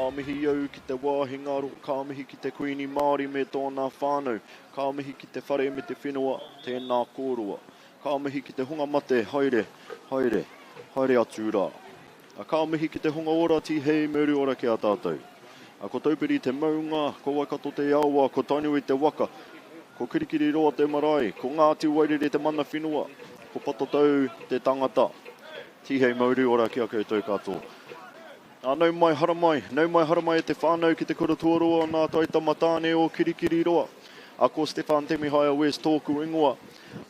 Ka mihi au ki te wāhingaro, ka mihi ki te kuini Māori me tōna whānau, ka mihi ki te whare me te whenua, tēnā kōrua. Ka mihi ki te hunga mate, haere, haere, haere atu rā. Ka mihi ki te hunga ora ti hei muri ora ki a tātou. Ko taupiri te maunga, ko waikato te aua, ko tainui te waka, ko kirikiri roa te marae, ko Ngāti Wairere te mana whenua, ko patotau te tangata. Ti hei muri ora ki a koutou katoa. Nau mai haramai e te whānau ki te kura tuaroa nā taita matāne o kirikiri roa. Ko Stefan Temihaya West tōku ingoa.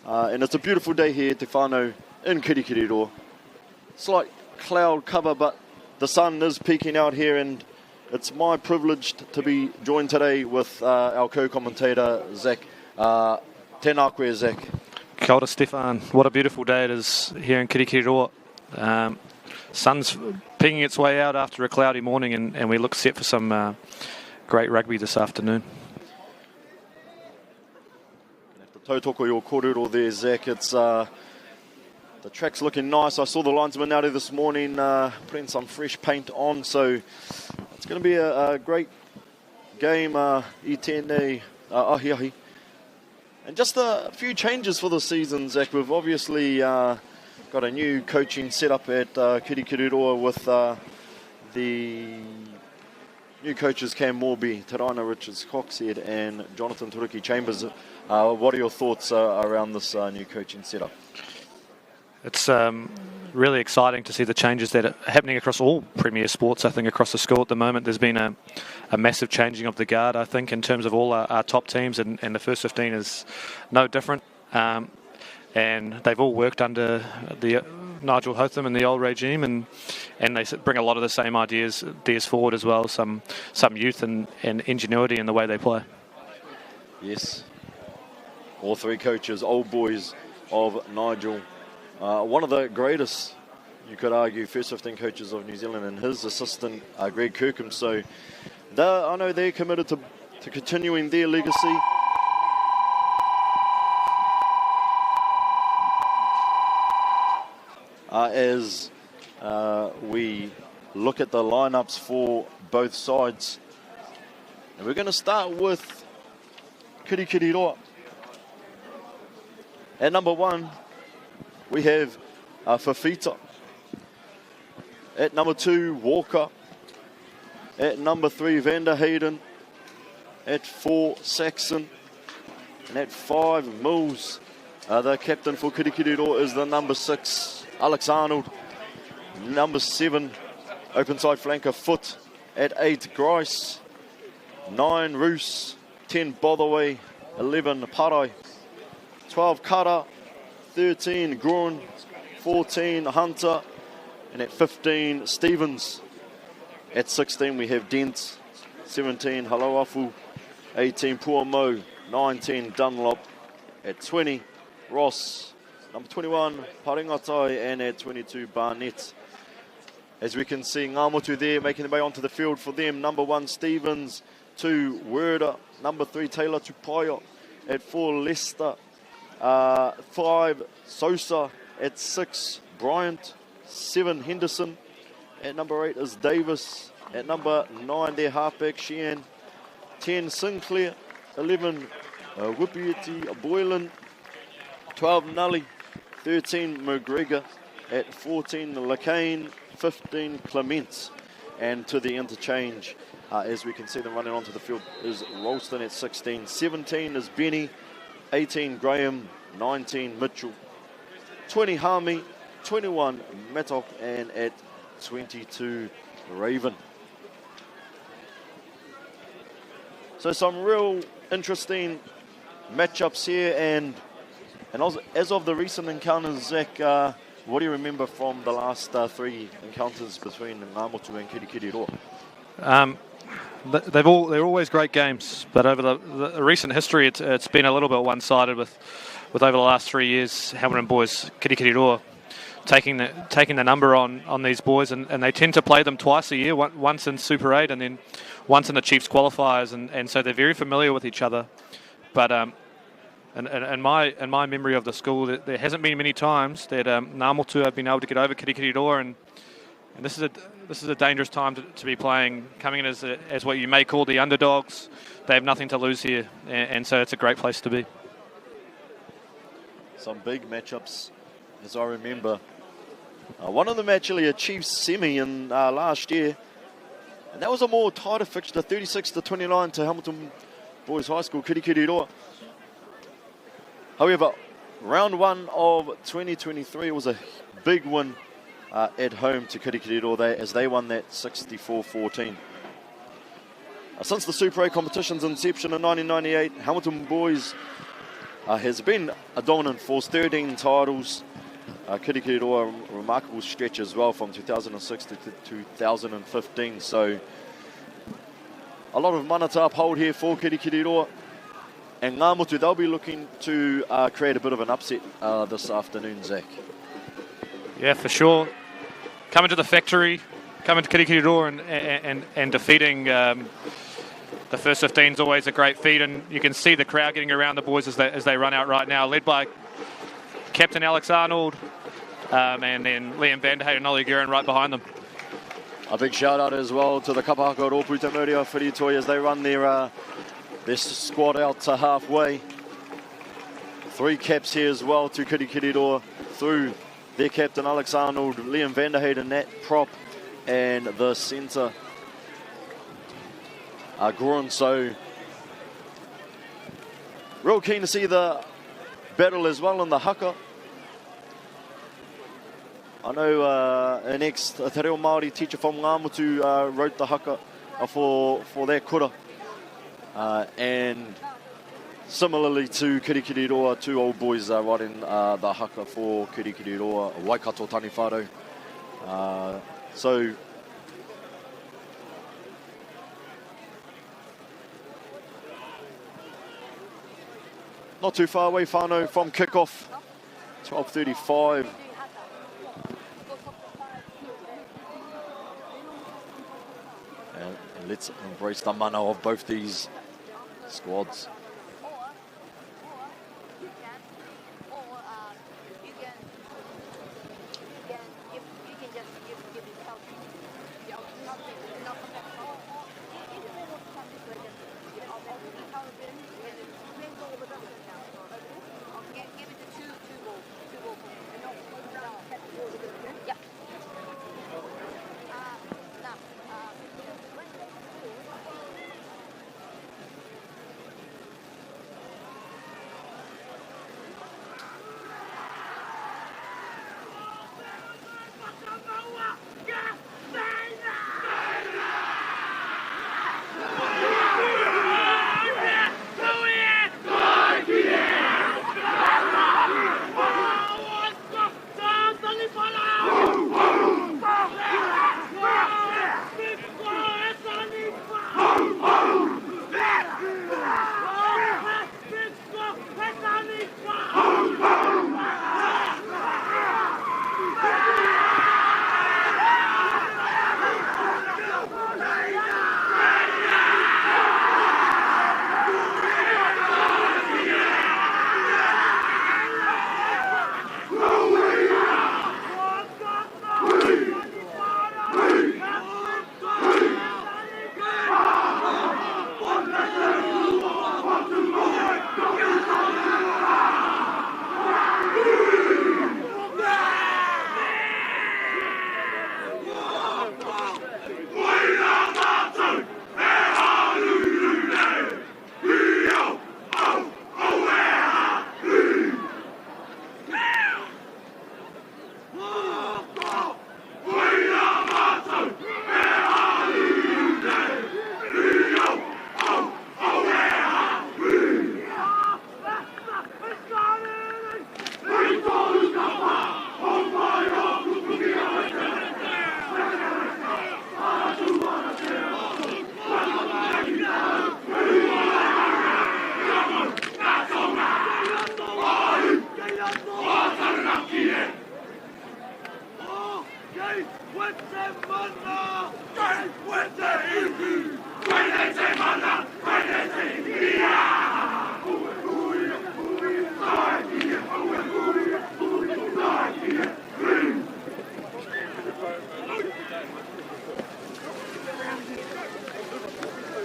And it's a beautiful day here te whānau in kirikiri roa. Slight cloud cover, but the sun is peeking out here, and it's my privilege to be joined today with our co-commentator, Zach. Tēnā koe, Zach. Kia ora, Stefan. What a beautiful day it is here in Kirikiriroa. Sun's pinging its way out after a cloudy morning, and we look set for some great rugby this afternoon. Tautoko your kōrero there, Zach. It's the track's looking nice. I saw the linesman out here this morning putting some fresh paint on, so it's going to be a great game. I tēnei ahi ahi. And just a few changes for the season, Zach. We've obviously got a new coaching setup at Kirikiriroa with the new coaches Cam Morby, Tarana Richards-Coxhead and Jonathan Turuki Chambers. What are your thoughts around this new coaching setup? It's really exciting to see the changes that are happening across all premier sports. I think across the school at the moment there's been a massive changing of the guard, I think, in terms of all our top teams, and the first 15 is no different. And they've all worked under the Nigel Hotham and the old regime, and they bring a lot of the same ideas forward as well, some youth and ingenuity in the way they play. Yes. All three coaches, old boys of Nigel. One of the greatest, you could argue, first 15 coaches of New Zealand, and his assistant, Greg Kirkham. So I know they're committed to continuing their legacy. As we look at the lineups for both sides. And we're going to start with Kirikiriroa. At number 1, we have Fafita. At number 2, Walker. At number 3, Vander Hayden. At 4, Saxon. And at 5, Mills. The captain for Kirikiriroa is the number 6, Alex Arnold. Number 7, open side flanker Foot. At 8, Grice. 9, Roos. 10, Botherway. 11, Parai. 12, Kara. 13, Graun. 14, Hunter. And at 15, Stevens. At 16, we have Dent. 17, Haloafu. 18, Puamo. 19, Dunlop. At 20, Ross. Number 21, Paringatai. And at 22, Barnett. As we can see, Ngamotu there making their way onto the field for them. Number 1, Stevens. 2, Werder. Number 3, Taylor Tupaia. At 4, Leicester. 5, Sosa. At 6, Bryant. 7, Henderson. At number 8 is Davis. At number 9 there, halfback Sheehan. 10, Sinclair. 11, Whippiety Boylan. 12, Nully. 13, McGregor. At 14, Lacane. 15, Clements. And to the interchange, as we can see them running onto the field, is Ralston at 16. 17 is Benny. 18, Graham. 19, Mitchell. 20, Harmy. 21, Mattock. And at 22, Raven. So some real interesting matchups here, and as of the recent encounters, Zach, what do you remember from the last 3 encounters between Ngamotu and Kirikiriroa? They're always great games, but over the recent history, it's been a little bit one-sided with over the last 3 years, Hamilton Boys, Kirikiriroa, taking the number on these boys, and they tend to play them twice a year, once in Super 8 and then once in the Chiefs qualifiers, and so they're very familiar with each other. But in my memory of the school, there hasn't been many times that Ngamotu have been able to get over Kirikiriroa, And this is a dangerous time to be playing, coming in as what you may call the underdogs. They have nothing to lose here, and so it's a great place to be. Some big matchups, as I remember. One of them actually achieved semi in last year, and that was a more tighter fixture, 36-29 to Hamilton Boys High School, Kirikiriroa. However, round 1 of 2023 was a big win at home to Kirikiriroa as they won that 64-14. Since the Super A competition's inception in 1998, Hamilton Boys has been a dominant force, 13 titles. Kirikiriroa, a remarkable stretch as well from 2006 to 2015. So a lot of mana to uphold here for Kirikiriroa. And ngā motu, they'll be looking to create a bit of an upset this afternoon, Zach. Yeah, for sure. Coming to the factory, coming to Kirikiriroa and defeating the first 15 is always a great feat, and you can see the crowd getting around the boys as they run out right now, led by Captain Alex Arnold, and then Liam Vanderheyden and Ollie Guerin right behind them. A big shout out as well to the Kapahaka Rōputa Muria Whiritoi as they run their squad out to halfway. 3 caps here as well to Kirikiriroa through their captain Alex Arnold, Liam Vanderheyden, Nat Prop, and the centre Grun. So real keen to see the battle as well in the Haka. I know an ex-te reo Māori teacher from Ngāmotu wrote the Haka for their kura. And similarly to Kirikiriroa, 2 old boys are writing the Haka for Kirikiriroa, Waikato Tani Whāro. So not too far away, whānau, from kickoff, 12:35. And let's embrace the mana of both these squads.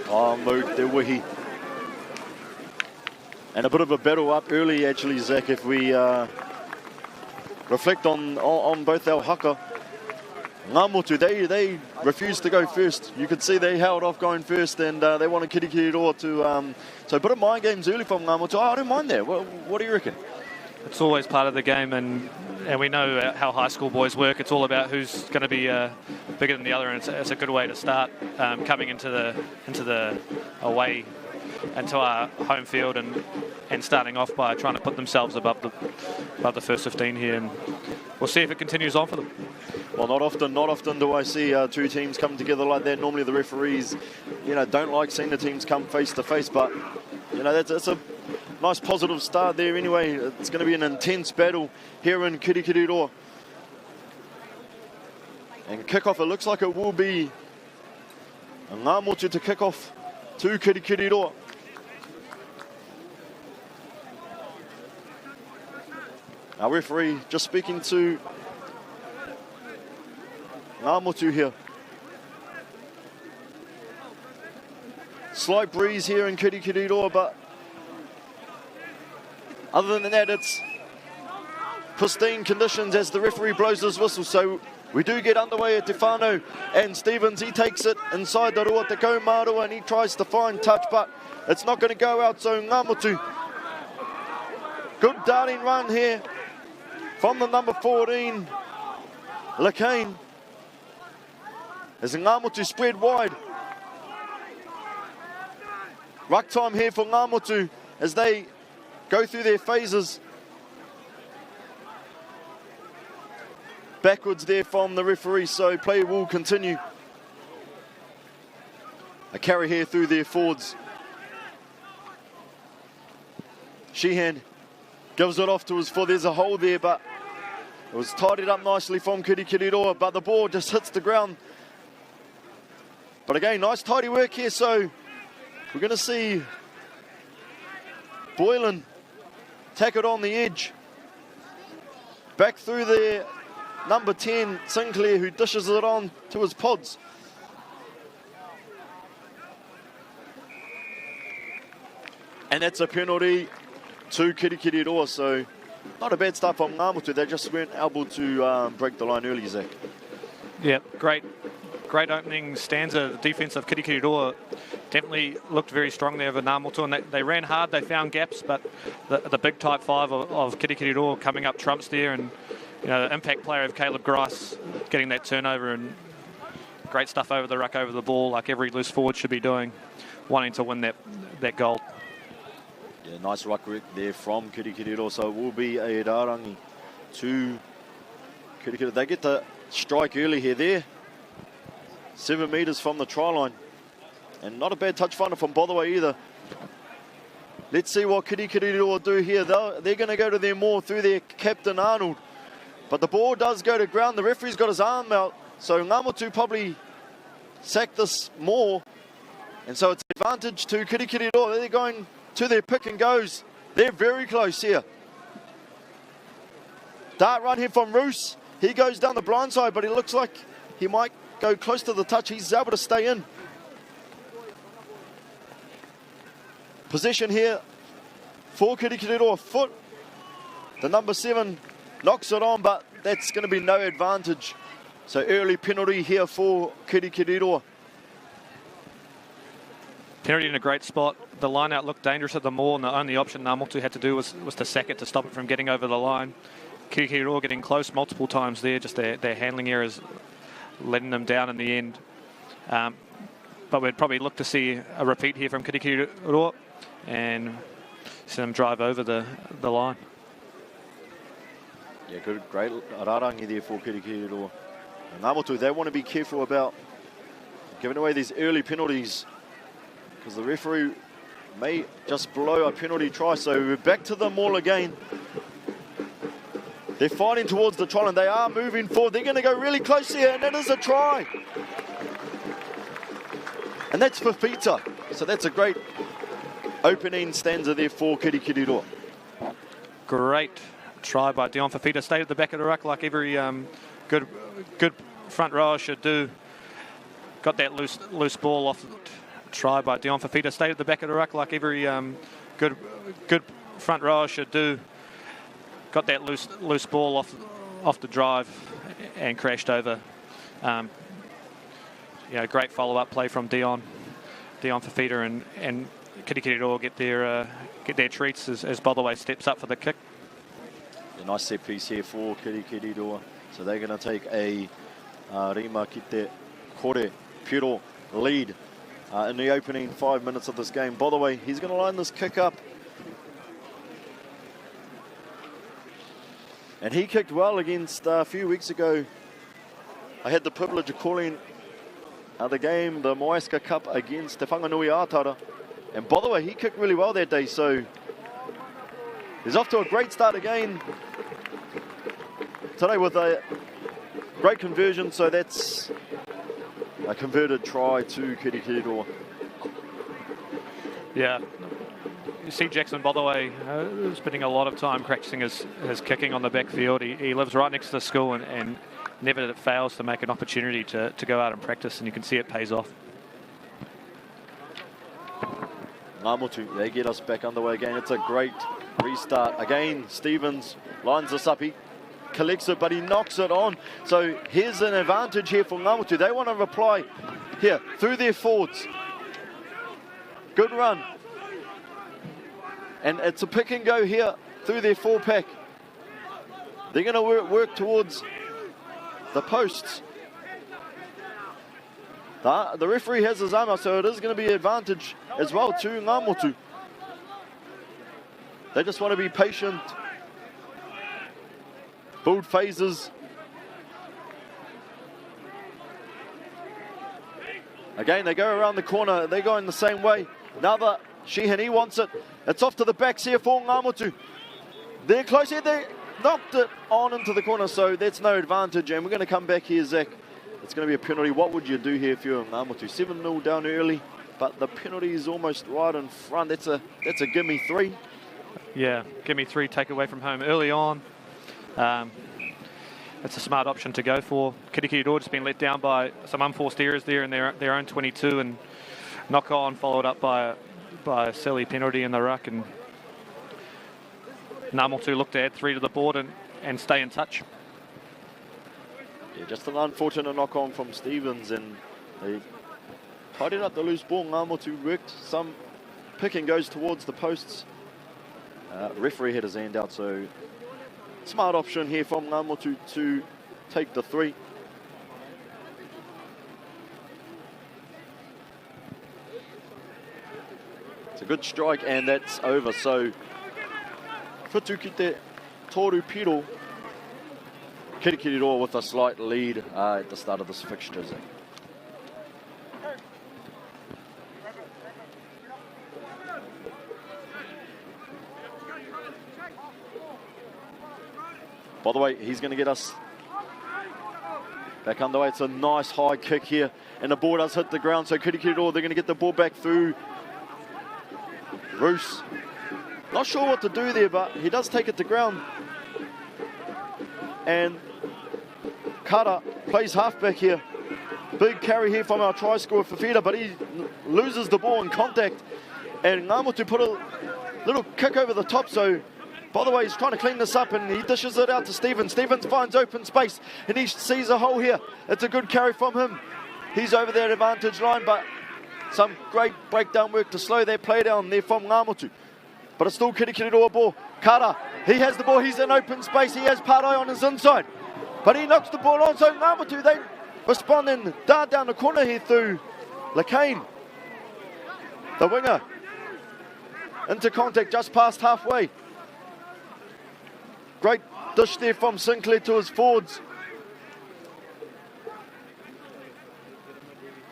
Oh, Moot, te wihi. And a bit of a battle up early, actually, Zach, if we reflect on both our haka. Ngā motu, they refused to go first. You could see they held off going first, and they wanted Kirikiriroa to... so a bit of mind games early from Ngā motu. Oh, I don't mind that. What do you reckon? It's always part of the game, and we know how high school boys work. It's all about who's going to be bigger than the other, and it's a good way to start coming into the away, into our home field, and starting off by trying to put themselves above the first 15 here, and we'll see if it continues on for them. Well, not often do I see two teams come together like that. Normally the referees, don't like seeing the teams come face to face, but that's a nice positive start there anyway. It's going to be an intense battle here in Kirikiriroa. And kick-off, it looks like it will be a Ngā motu to kick off to Kirikiriroa. Our referee just speaking to Ngā motu here. Slight breeze here in Kirikiriroa, but other than that, it's pristine conditions as the referee blows his whistle. So we do get underway at Te Whānau, and Stevens, he takes it inside the rua te kaumārua, and he tries to find touch, but it's not going to go out. So Ngā motu, good darting run here from the number 14, LeCain, as Ngā motu spread wide. Ruck time here for Ngā motu as they go through their phases. Backwards there from the referee, so play will continue. A carry here through their forwards. Sheehan gives it off to his foot. There's a hole there, but it was tidied up nicely from Kirikiriroa, but the ball just hits the ground. But again, nice tidy work here, so we're going to see Boylan tack it on the edge. Back through there, number 10, Sinclair, who dishes it on to his pods. And that's a penalty to Kirikiriroa, so not a bad start from Ngā motu. They just weren't able to break the line early, Zach. Yeah, great opening stanza. The defence of Kirikiriroa definitely looked very strong there with Ngā motu, and they ran hard. They found gaps, but the big type 5 of Kirikiriroa coming up trumps there, and the impact player of Caleb Grice getting that turnover, and great stuff over the ruck, over the ball, like every loose forward should be doing, wanting to win that goal. Yeah, nice ruck work there from Kirikiriroa, so it will be a rārangi to Kirikiriroa. They get the strike early here there. 7 metres from the try line. And not a bad touch finder from Bothaway either. Let's see what Kirikiriroa do here. They're going to go to their more through their captain Arnold. But the ball does go to ground. The referee's got his arm out. So Ngā motu probably sacked this more. And so it's an advantage to Kirikiriroa. They're going to their pick and goes. They're very close here. Dart run here from Roos. He goes down the blind side, but he looks like he might go close to the touch. He's able to stay in. Possession here for Kirikiriroa. Foot. The number 7 knocks it on, but that's going to be no advantage. So early penalty here for Kirikiriroa. Penalty in a great spot. The line out looked dangerous at the maul, and the only option Ngā motu had to do was to sack it to stop it from getting over the line. Kirikiriroa getting close multiple times there, just their handling errors letting them down in the end. But we'd probably look to see a repeat here from Kirikiriroa and see them drive over the line. Yeah, good, great rārangi there for Kirikiriroa. And Ngā motu, they want to be careful about giving away these early penalties, because the referee may just blow a penalty try. So we're back to them all again. They're fighting towards the try line. They are moving forward. They're going to go really close here, and it is a try. And that's for Fifita. So that's a great opening stanza there for Kirikiriroa. Great try by Dion Fifita. Stayed at the back of the ruck like every good front rower should do. Got that loose ball try by Dion Fafita. Stayed at the back of the ruck like every good front rower should do. Got that loose ball off the drive and crashed over. Great follow-up play from Dion Fafita and Kirikiriroa get their treats as Botherway steps up for the kick. A nice set piece here for Kirikiriroa. So they're going to take a Rima Kite Kore Piro lead in the opening 5 minutes of this game. Botherway, he's going to line this kick up. And he kicked well against a few weeks ago. I had the privilege of calling the game, the Moeska Cup against Te Whanganui Atara. And Botherway, he kicked really well that day, so he's off to a great start again today with a great conversion. So that's a converted try to Kirikiriroa. Yeah. You see Jackson Botherway spending a lot of time practicing his kicking on the backfield. He lives right next to the school and never fails to make an opportunity to go out and practice, and you can see it pays off. Ngamutu, they get us back underway again. It's a great restart. Again, Stevens lines us up. He collects it, but he knocks it on. So here's an advantage here for Ngamutu. They want to reply here through their forwards. Good run. And it's a pick and go here through their four pack. They're going to work towards the posts. The referee has his arm up, so it is going to be an advantage as well to Ngamutu. They just want to be patient. Build phases. Again, they go around the corner. They go in the same way. Another Sheehan, he wants it. It's off to the backs here for Ngamutu. They're close here. They knocked it on into the corner, so that's no advantage. And we're going to come back here, Zach. It's going to be a penalty. What would you do here if you're Ngamutu? 7-0 down early, but the penalty is almost right in front. That's a gimme 3. Yeah, gimme 3, take away from home early on. It's a smart option to go for. Kirikiriroa just been let down by some unforced errors there in their own 22, and knock on followed up by a silly penalty in the ruck, and Ngamutu look to add 3 to the board and stay in touch. Yeah, just an unfortunate knock on from Stevens, and they tidied up the loose ball. Ngamutu worked some pick and goes towards the posts. Referee had his hand out, so smart option here from Ngamutu to take the 3. It's a good strike, and that's over. So, Whitu Kite Toru Piro. Kirikiriroa with a slight lead at the start of this fixture. By the way, he's going to get us back underway. It's a nice high kick here, and the ball does hit the ground. So Kirikiriroa, they're going to get the ball back through Roos. Not sure what to do there, but he does take it to ground. And Kara plays halfback here. Big carry here from our try scorer Fafita, but he loses the ball in contact. And Ngamutu put a little kick over the top. So, by the way, he's trying to clean this up, and he dishes it out to Stevens. Stevens finds open space, and he sees a hole here. It's a good carry from him. He's over that advantage line, but some great breakdown work to slow that play down there from Ngamutu. But it's still Kirikiriroa ball. Kara, he has the ball. He's in open space. He has Parai on his inside. But he knocks the ball on. So Ngamutu, they respond and dart down the corner here through Lacane. The winger. Into contact just past halfway. Great dish there from Sinclair to his forwards.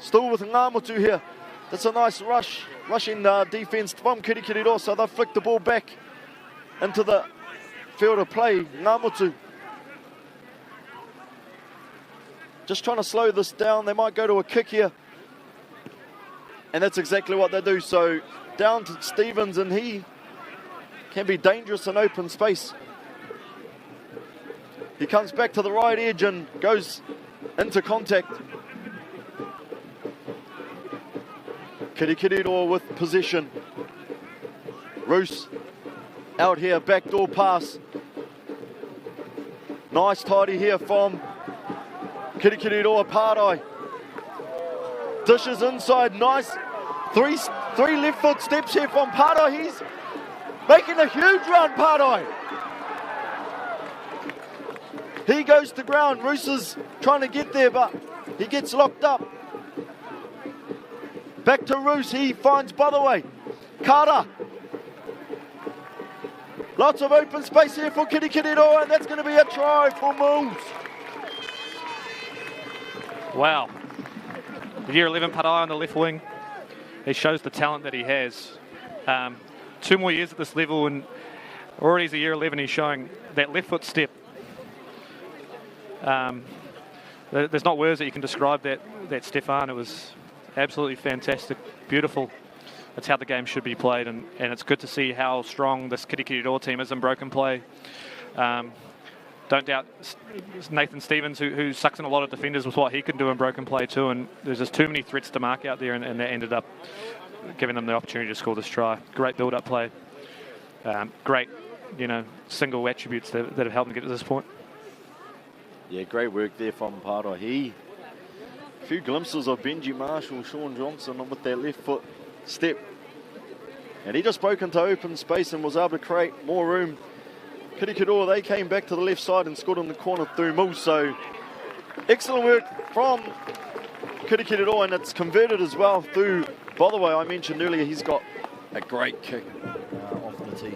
Still with Ngamutu here. That's a nice rushing defence from Kirikiriroa. So they'll flick the ball back into the field of play. Ngamutu just trying to slow this down. They might go to a kick here. And that's exactly what they do. So down to Stevens, and he can be dangerous in open space. He comes back to the right edge and goes into contact. Kirikiriroa with possession. Roos out here, backdoor pass. Nice tidy here from Kirikiriroa Pārai. Dishes inside, nice. Three left foot steps here from Pārai. He's making a huge run, Pārai. He goes to ground. Roos is trying to get there, but he gets locked up. Back to Roos. He finds Botherway. Carter. Lots of open space here for Kirikiriroa, and that's going to be a try for Moose. Wow. Year 11 Pārai on the left wing. He shows the talent that he has. 2 more years at this level, and already as a year 11, he's showing that left foot step. There's not words that you can describe that Stefan. It was absolutely fantastic, beautiful. That's how the game should be played, and it's good to see how strong this Kirikiriroa team is in broken play. Don't doubt Nathan Stevens, who sucks in a lot of defenders, with what he can do in broken play too, and there's just too many threats to mark out there, and that ended up giving them the opportunity to score this try. Great build-up play. Great, single attributes that have helped them get to this point. Yeah, great work there from Pārai. A few glimpses of Benji Marshall, Sean Johnson with that left foot step. And he just broke into open space and was able to create more room. Kirikiriroa, they came back to the left side and scored in the corner through Moose. So excellent work from Kirikiriroa, and it's converted as well through Botherway. I mentioned earlier he's got a great kick off the tee.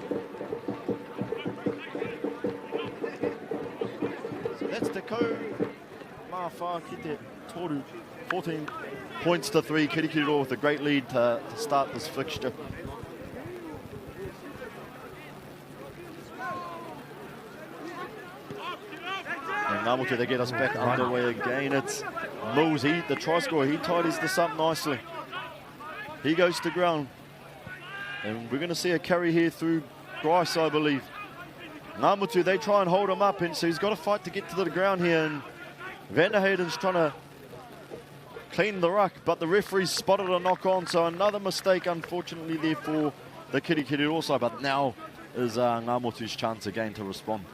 So that's Te Kau Mawha ki te toru. 14 points to 3. Kirikiriroa with a great lead to start this fixture. And Ngāmotu, they get us back underway again. It's Mills, the try scorer. He tidies this up nicely. He goes to ground. And we're going to see a carry here through Grice, I believe. Ngāmotu, they try and hold him up, and so he's got to fight to get to the ground here. And Vanderheyden's trying to clean the ruck, but the referee's spotted a knock on, so another mistake, unfortunately, there for the Kirikiriroa side. But now is Ngāmotu's chance again to respond.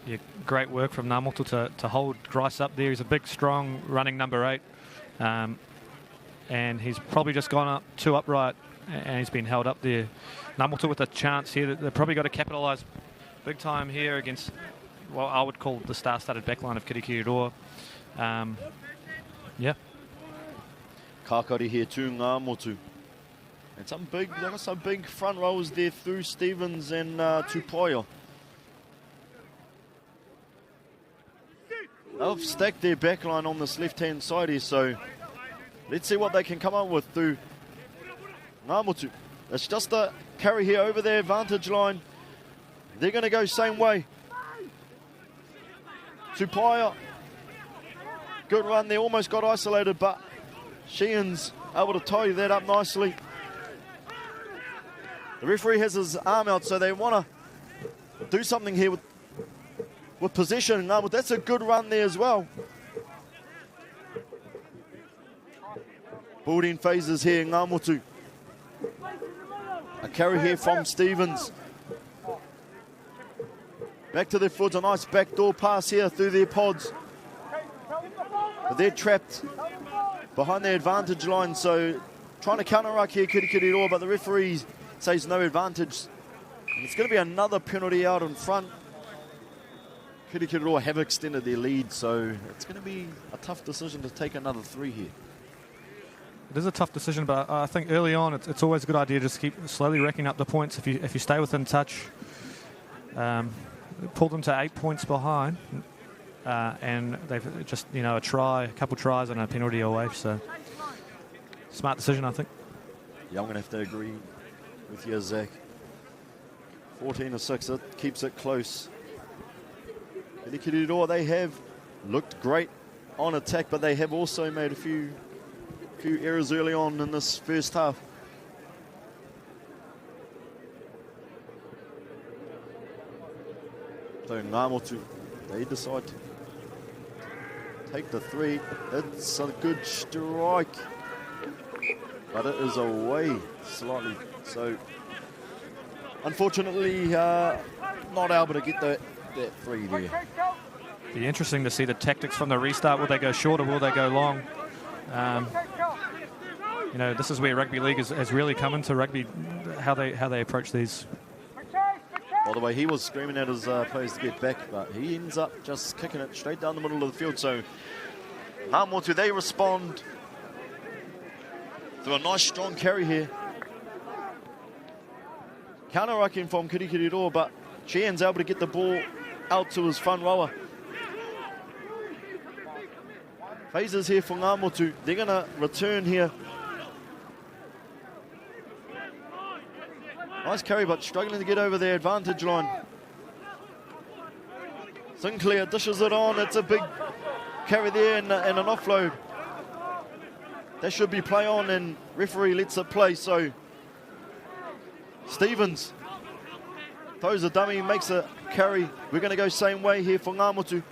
Yeah, great work from Ngāmotu to hold Grice up there. He's a big, strong, running number 8. And he's probably just gone up too upright, and he's been held up there. Ngāmotu with a chance here. They've probably got to capitalise big time here against, well, I would call the star-studded backline of Kirikiriroa. Yeah. Kākari here to Ngāmotu. And they got some big front rows there through Stevens and Tupoia. They've stacked their backline on this left-hand side here, so let's see what they can come up with through Ngāmotu. It's just a carry here over their advantage line. They're going to go same way. Tupoia. Good run there, almost got isolated, but Sheehan's able to tie that up nicely. The referee has his arm out, so they want to do something here with possession. No, but that's a good run there as well. Building phases here, Ngāmotu. A carry here from Stevens. Back to their foot, a nice backdoor pass here through their pods. But they're trapped behind their advantage line, so trying to counter-ruck here, Kirikiriroa, but the referee says no advantage. And it's going to be another penalty out in front. Kirikiriroa have extended their lead, so it's going to be a tough decision to take another 3 here. It is a tough decision, but I think early on it's always a good idea to just keep slowly racking up the points. If you stay within touch, pull them to 8 points behind, and they've just a couple tries and a penalty away. So smart decision, I think. Yeah, I'm going to have to agree with you, Zach. 14-6, it keeps it close. Kirikiriroa, they have looked great on attack, but they have also made a few errors early on in this first half. So Ngāmotu, they decide to take the 3. It's a good strike. but it is away slightly. So, unfortunately, not able to get that free there. Be interesting to see the tactics from the restart. Will they go short or will they go long? You know, this is where rugby league has really come into rugby, how they approach these. By the way, he was screaming at his players to get back, but he ends up just kicking it straight down the middle of the field. So, Ngā they respond through a nice strong carry here. Counter-rucking from Kirikiriroa, but Chien's able to get the ball out to his front rower. Phases here for Ngā. They're going to return here. Nice carry, but struggling to get over the advantage line. Sinclair dishes it on. It's a big carry there and an offload. That should be play on, and referee lets it play. So Stevens throws a dummy, makes a carry. We're going to go same way here for Ngā.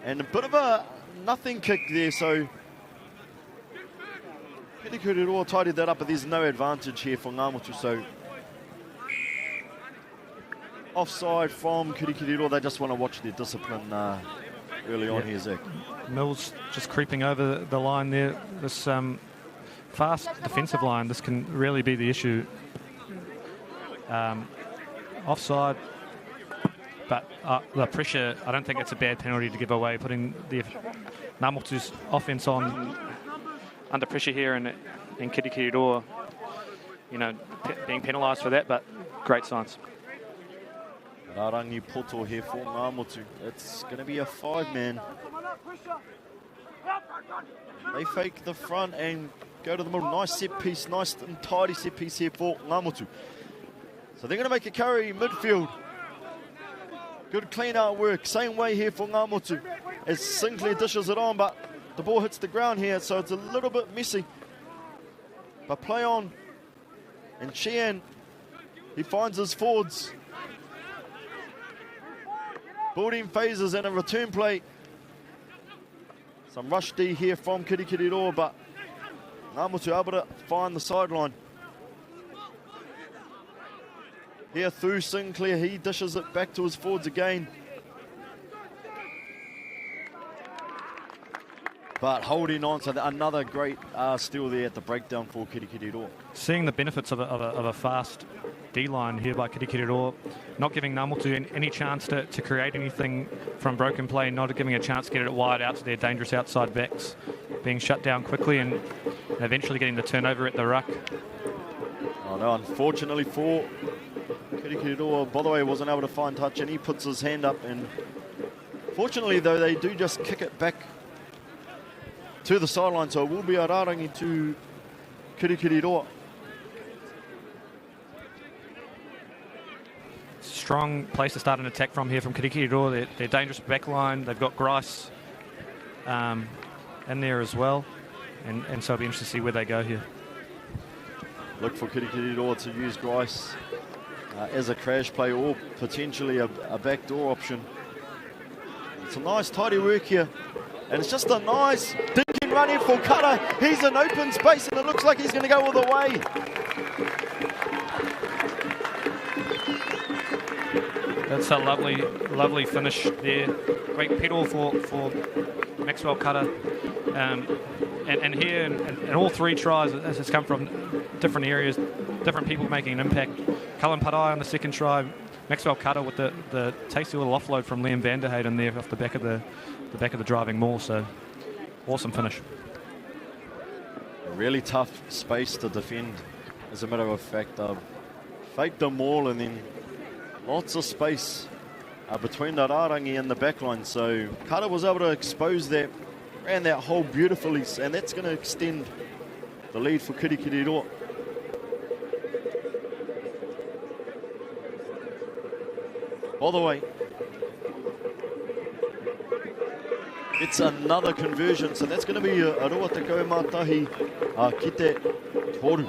And a bit of a nothing kick there. So Kirikiriroa tidied that up, but there's no advantage here for Ngā. So offside from Kirikiriroa. They just want to watch their discipline early on here, Zach. Mills just creeping over the line there. This fast defensive line, this can really be the issue. Offside, but the pressure, I don't think it's a bad penalty to give away, putting the Ngā offence on under pressure here, and Kirikiriroa, you know, being penalised for that, but great signs. Rarangi Poto here for Ngā. It's going to be a 5-man. They fake the front and go to the middle. Nice set piece, nice and tidy set piece here for Ngā. So they're going to make a carry midfield. Good clean out work. Same way here for Ngā as Sinclair dishes it on, but the ball hits the ground here, so it's a little bit messy. But play on. And Chien, he finds his forwards. Building phases and a return play. Some rush D here from Kirikiriroa, but Ngā able to find the sideline. Here through Sinclair, he dishes it back to his forwards again. But holding on, so another great steal there at the breakdown for Kirikiriroa. Seeing the benefits of a fast D-line here by Kirikiriroa, not giving Ngā any chance to create anything from broken play, not giving a chance to get it wide out to their dangerous outside backs, being shut down quickly and eventually getting the turnover at the ruck. Oh no, unfortunately for Kirikiriroa, by the way, wasn't able to find touch, and he puts his hand up, and fortunately though, they do just kick it back to the sideline, so it will be a Rarangi to Kirikiriroa. Strong place to start an attack from here from Kirikiriroa. They're dangerous back line. They've got Grice in there as well, and so it'll be interesting to see where they go here. Look for Kirikiriroa to use Grice as a crash play or potentially a backdoor option. It's a nice tidy work here, and it's just a nice dinking run in for Kara. He's in open space, and it looks like he's going to go all the way. That's a lovely finish there. Great pedal for Maxwell Cutter. And here, and all three tries, as it's come from different areas, different people making an impact. Cullen Parai on the second try, Maxwell Cutter with the tasty little offload from Liam Vanderheyden there off the back of the driving maul. So awesome finish. A really tough space to defend. As a matter of fact, faked the maul and then lots of space between the Rarangi and the backline. So Cutter was able to expose that, ran that hole beautifully, and that's going to extend the lead for Kirikiriroa. By the way, it's another conversion, so that's going to be a roa te kaumatahi ki te toru.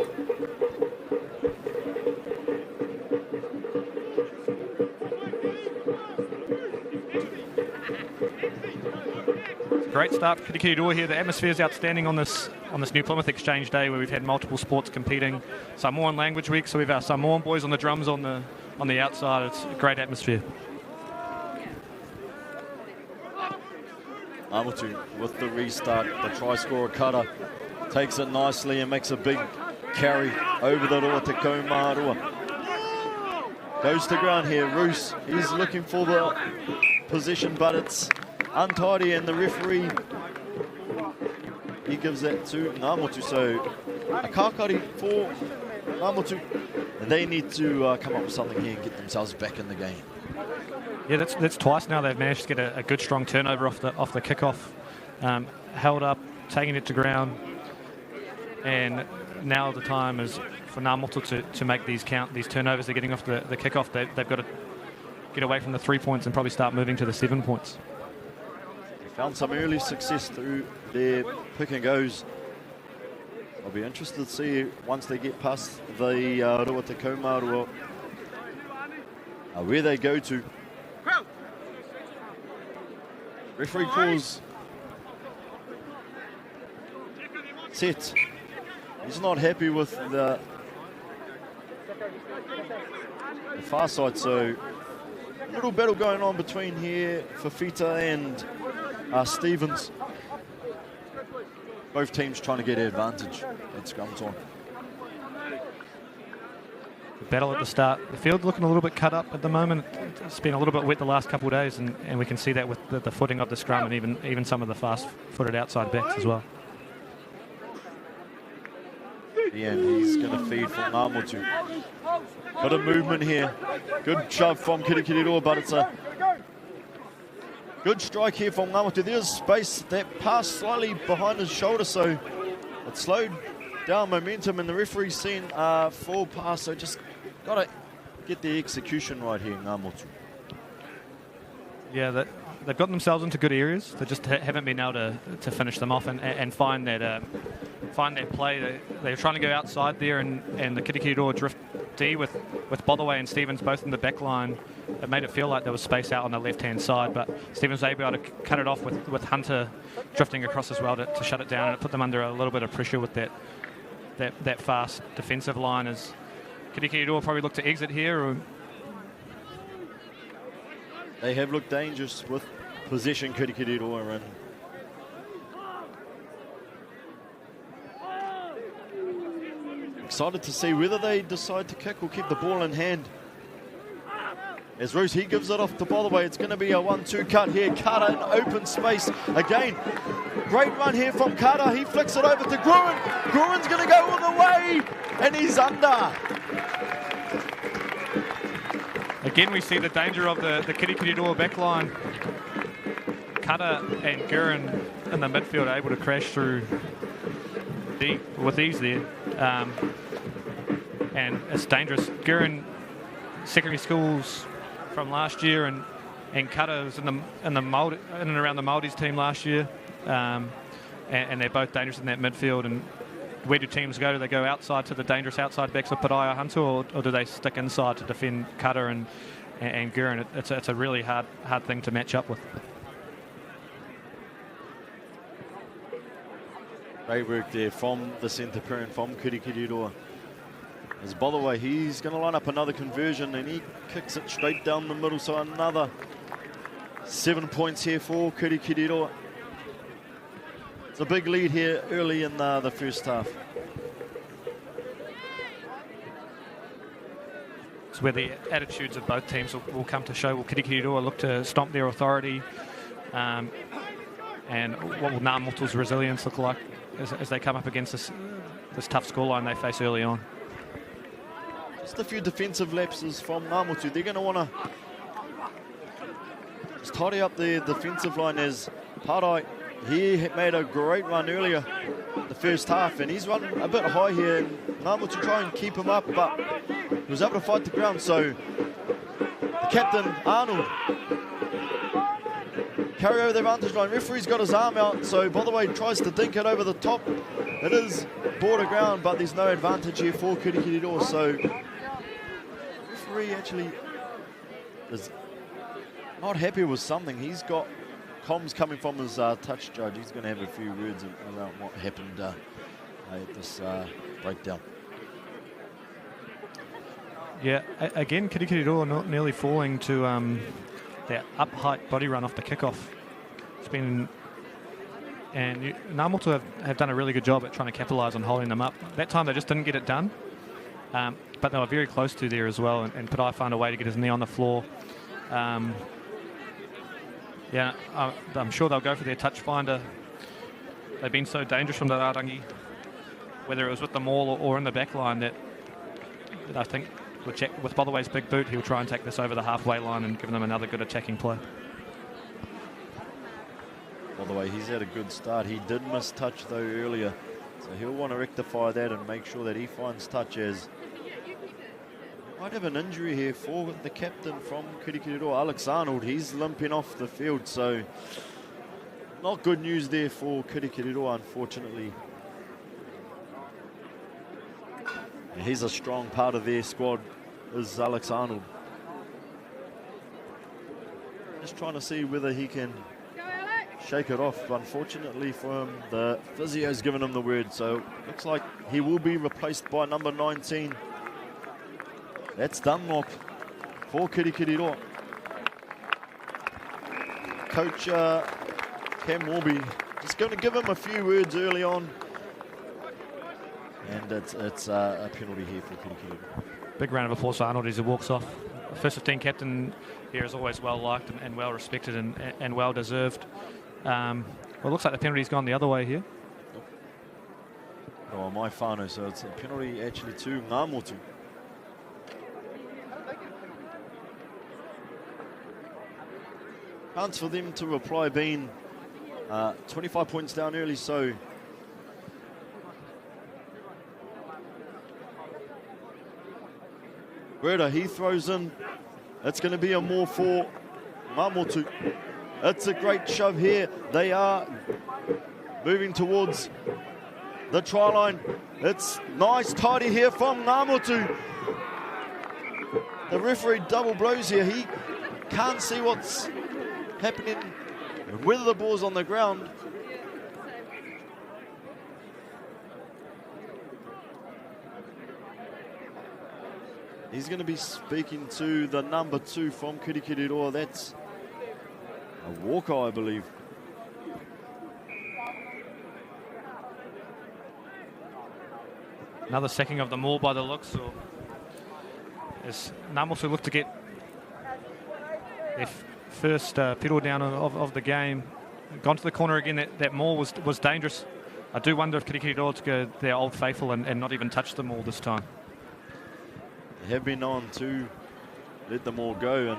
Great start for Kirikiriroa here. The atmosphere is outstanding on this on this new Plymouth Exchange Day where we've had multiple sports competing. Samoan Language Week, so we've our Samoan boys on the drums on the outside. It's a great atmosphere. Amotu with the restart, the try scorer Kara takes it nicely and makes a big carry over the Roa Te Kaumaroa. Goes to ground here, Roos, he's looking for the position, but it's untidy, and the referee, he gives that to Ngāmotu. So a kākari for Ngāmotu, and they need to come up with something here and get themselves back in the game. Yeah, that's twice now they've managed to get a good strong turnover off the kickoff, held up, taking it to ground, and now the time is for Ngāmotu to make these count. These turnovers they're getting off the kickoff, they've got to get away from the 3 points and probably start moving to the 7 points. They found some early success through their pick and goes. I'll be interested to see once they get past the Roa Te Kaumaroa where they go to. Referee calls set. He's not happy with the far side, so a little battle going on between here Fafita and Stevens. Both teams trying to get an advantage at scrum time. Battle at the start. The field looking a little bit cut up at the moment. It's been a little bit wet the last couple of days, and we can see that with the footing of the scrum and even some of the fast-footed outside backs as well. And he's going to feed from Ngāmotu. Bit of movement here. Good shove from Kirikiriroa, but it's a good strike here from Ngāmotu. There's space. That pass slightly behind his shoulder, so it slowed down momentum, and the referee's seen a full pass, so just got to get the execution right here, Ngāmotu. Yeah, they've gotten themselves into good areas. They just haven't been able to finish them off and find that play. They were trying to go outside there, and the Kirikiriroa drift D with Botherway and Stevens both in the back line. It made it feel like there was space out on the left-hand side, but Stevens was able to cut it off with Hunter drifting across as well to shut it down, and it put them under a little bit of pressure with that fast defensive line as Kirikiriroa probably look to exit here. Or they have looked dangerous with possession, Kirikiriroa, and excited to see whether they decide to kick or keep the ball in hand. As Roos, he gives it off to Botherway. It's going to be a 1-2 cut here. Carter in open space again. Great run here from Carter. He flicks it over to Gruen. Gruen's going to go all the way, and he's under. Again, we see the danger of the Kirikiriroa back line. Carter and Gruen in the midfield are able to crash through with ease there. And it's dangerous. Gruen, secondary schools from last year, and Cutter was in and around the Māoris team last year, and they're both dangerous in that midfield. And where do teams go? Do they go outside to the dangerous outside backs of Pariah Hunter, or do they stick inside to defend Cutter and Guerin? It's a really hard thing to match up with. Great work there from the centre parent from Kirikiriroa. As Botherway, he's going to line up another conversion, and he kicks it straight down the middle. So another 7 points here for Kirikiriroa. It's a big lead here early in the first half. It's where the attitudes of both teams will come to show. Will Kirikiriroa look to stomp their authority? And what will Ngāmotu's resilience look like as they come up against this tough scoreline they face early on? Just a few defensive lapses from Ngāmotu. They're going to want to just tidy up their defensive line, as Parai, he made a great run earlier the first half, and he's run a bit high here, and Ngāmotu try and keep him up, but he was able to fight the ground. So the captain, Arnold, carry over the advantage line. Referee's got his arm out, so Botherway tries to dink it over the top. It is border ground, but there's no advantage here for Kirikiriroa. So referee actually is not happy with something. He's got comms coming from his touch judge. He's going to have a few words around what happened at this breakdown. Yeah, again, Kirikiriroa nearly falling to that up height body run off the kickoff. It's been, and Ngā Motu have done a really good job at trying to capitalise on holding them up. That time they just didn't get it done, but they were very close to there as well. And Padai found a way to get his knee on the floor. Yeah, I'm sure they'll go for their touch finder. They've been so dangerous from the Rārangi, whether it was with the maul or in the back line, that I think with Botherway's big boot, he'll try and take this over the halfway line and give them another good attacking play. By the way, he's had a good start. He did miss touch though earlier, so he'll want to rectify that and make sure that he finds touch, as might have an injury here for the captain from Kirikiriroa, Alex Arnold. He's limping off the field, so not good news there for Kirikiriroa, unfortunately. He's a strong part of their squad, is Alex Arnold. Just trying to see whether he can shake it off. Unfortunately for him, the physio's given him the word, so looks like he will be replaced by number 19. That's Dunlop for Kirikiriroa. Coach Cam Warby just going to give him a few words early on. And it's a penalty here for Kirikiriroa. Big round of applause for Arnold as he walks off. The first 15 captain here is always well liked and well respected and well deserved. Well, it looks like the penalty's gone the other way here. Oh, my whānau, so it's a penalty actually to Ngā Motu. Chance for them to reply, being 25 points down early, so Werder, he throws in. It's going to be a more for Ngā Motu. It's a great shove here. They are moving towards the try line. It's nice, tidy here from Ngā Motu. The referee double blows here. He can't see what's happening, whether the ball's on the ground. He's going to be speaking to the number 2 from Kirikiriroa. That's a Walker, I believe. Another sacking of the maul by the looks. Or as Ngā Motu look to get their first pedal down of the game. Gone to the corner again. That maul was dangerous. I do wonder if Kirikiriroa to go their old faithful and not even touch the maul this time. They have been on to let them all go, and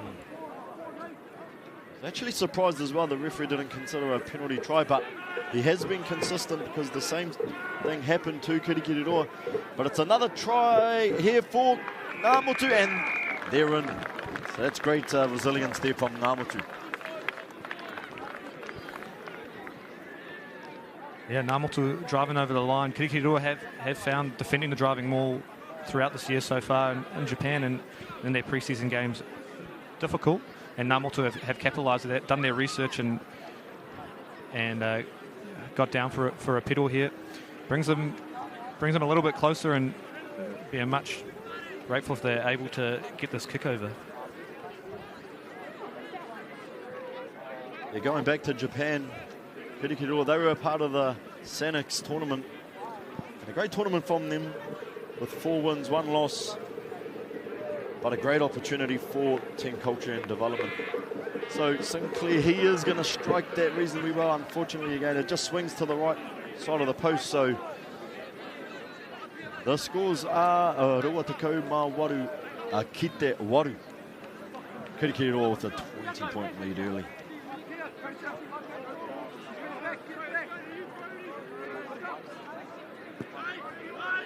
actually surprised as well the referee didn't consider a penalty try, but he has been consistent because the same thing happened to Kirikiriroa. But it's another try here for Ngā Motu, and they're in. So that's great resilience there from Ngā Motu. Yeah, Ngā Motu driving over the line. Kirikiriroa have found defending the driving maul throughout this year so far in Japan and in their pre-season games difficult, and Ngā Motu have capitalised on that, done their research and got down for a pedal here. Brings them a little bit closer, and be much grateful if they're able to get this kick over. They're going back to Japan. Kirikiriroa, they were a part of the Sanix tournament, and a great tournament from them, with 4 wins, 1 loss, but a great opportunity for team culture and development. So Sinclair, he is going to strike that reasonably well. Unfortunately, again, it just swings to the right side of the post. So the scores are Roa Tekau Mā Waru, Kite Waru. Kirikiriroa with a 20-point lead early.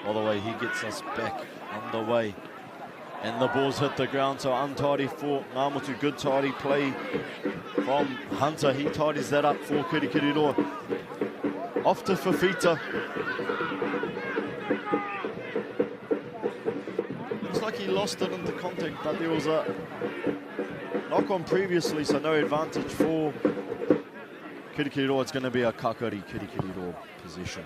All the way, he gets us back underway. And the ball's hit the ground, so untidy for Ngā Motu. Good tidy play from Hunter. He tidies that up for Kirikiriroa. Off to Fafita. Looks like he lost it into contact, but there was a knock on previously, so no advantage for Kirikiriroa, it's going to be a kakari Kirikiriroa position.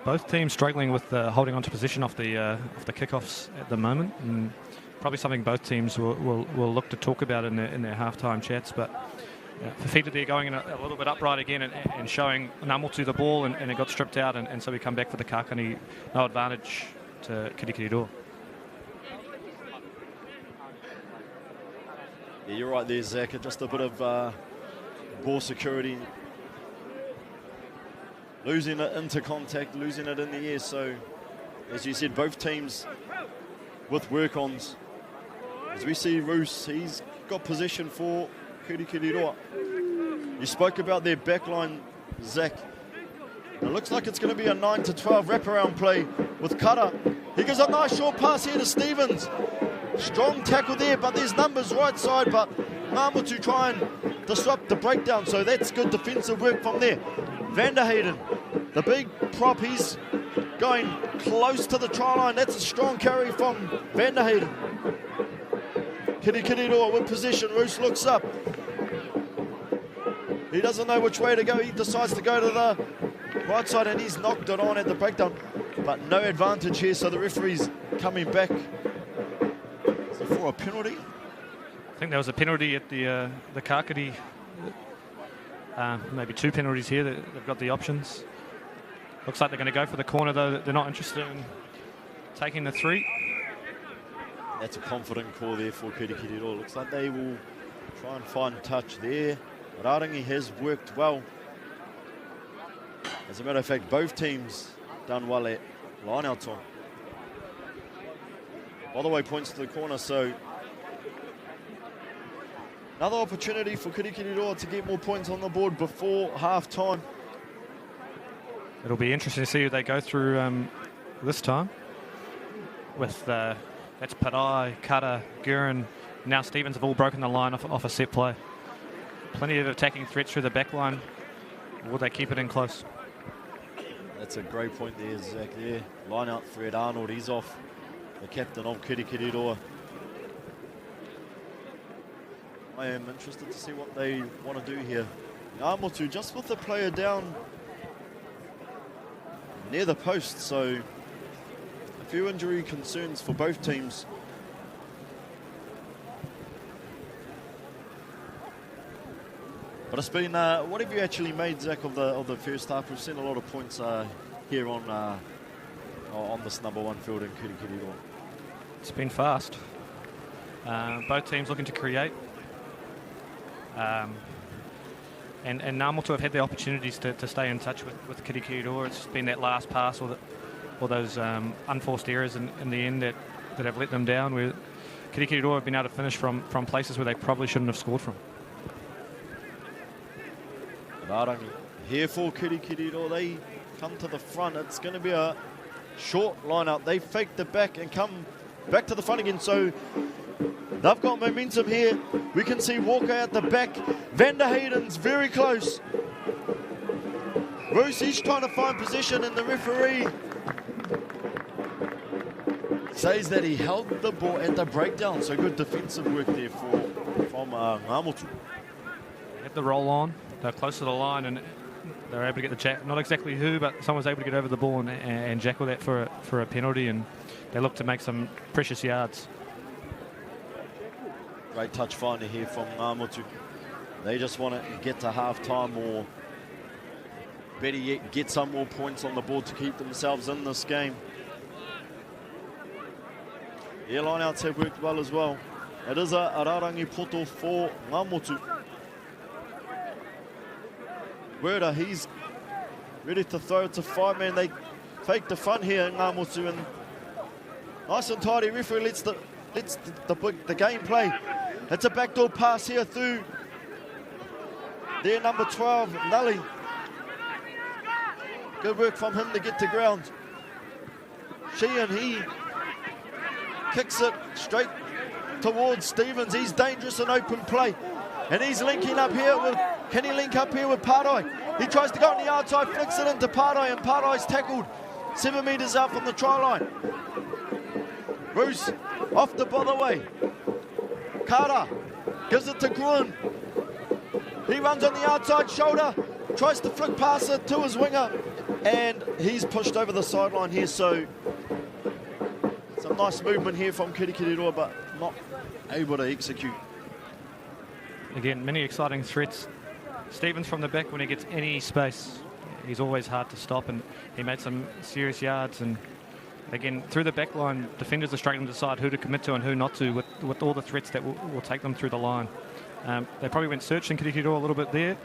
Both teams struggling with holding on to position off the kickoffs at the moment, and probably something both teams will look to talk about in their halftime chats. But Fafita there going in a little bit upright again and showing Namotu the ball, and it got stripped out, and so we come back for the kakani. No advantage to Kirikiriroa. Yeah, you're right there, Zach. Just a bit of ball security. Losing it into contact, losing it in the air. So, as you said, both teams with work-ons. As we see Roos, he's got possession for Kirikiriroa. You spoke about their backline, Zach. It looks like it's going to be a 9-12 wraparound play with Kara. He gives a nice short pass here to Stevens. Strong tackle there, but there's numbers right side, but Namotu try and disrupt the breakdown, so that's good defensive work from there. Vanderheyden, the big prop, he's going close to the try line. That's a strong carry from Vanderheyden. Kirikiriroa with possession. Roos looks up. He doesn't know which way to go. He decides to go to the right side, and he's knocked it on at the breakdown. But no advantage here, so the referee's coming back. Is it for a penalty? I think there was a penalty at the kakari. Maybe two penalties here. They've got the options. Looks like they're going to go for the corner, though. They're not interested in taking the three. That's a confident call there for Kirikiriroa. Looks like they will try and find touch there. Rarangi has worked well. As a matter of fact, both teams done well at line-out time. By the way, points to the corner, so another opportunity for Kirikiriroa to get more points on the board before half-time. It'll be interesting to see who they go through this time. With that's Parai, Kata, Gurin, now Stevens have all broken the line off a set play. Plenty of attacking threats through the back line. Will they keep it in close? That's a great point there, Zach, there. Line-out threat, Arnold, he's off. The captain of Kirikiriroa. I am interested to see what they want to do here. Amotu just with the player down near the post, so a few injury concerns for both teams. But it's been, what have you actually made, Zach, of the first half? We've seen a lot of points here on this number one field in Kirikiriroa. It's been fast. Both teams looking to create. And Namotu have had the opportunities to stay in touch with Kirikiriroa. It's been that last pass or those unforced errors in the end that have let them down, where Kirikiriroa have been able to finish from places where they probably shouldn't have scored from. Rarangi here for Kirikiriroa. They come to the front. It's going to be a short line-out. They fake the back and come back to the front again. So they've got momentum here. We can see Walker at the back. Vanderheyden's very close. Roosie's trying to find position, and the referee says that he held the ball at the breakdown. So good defensive work there from Namotu. They had the roll on. They're close to the line, and they're able to get the jack. Not exactly who, but someone was able to get over the ball and jackal that for a penalty, and they look to make some precious yards. Great touch finder here from Namotu. They just want to get to half-time, or better yet, get some more points on the board to keep themselves in this game. The line-outs have worked well as well. It is a Rarangi poto for Namotu. Werder, he's ready to throw it to five-man. They fake the front here in Namotu, and nice and tidy. Referee lets the game play. It's a backdoor pass here through their number 12, Nully. Good work from him to get to ground. Sheehan, he kicks it straight towards Stevens. He's dangerous in open play. And he's linking up here with, can he link up here with Parai? He tries to go on the outside, flicks it into Parai, and Parai's tackled 7 metres out from the try line. Bruce off the bother way. Kara gives it to Gruen. He runs on the outside shoulder, tries to flick past it to his winger, and he's pushed over the sideline here, so some nice movement here from Kirikiriroa, but not able to execute. Again, many exciting threats. Stevens from the back, when he gets any space, he's always hard to stop, and he made some serious yards. And again, through the back line, defenders are struggling to decide who to commit to and who not to with all the threats that will take them through the line. They probably went searching Kirikiriroa a little bit there.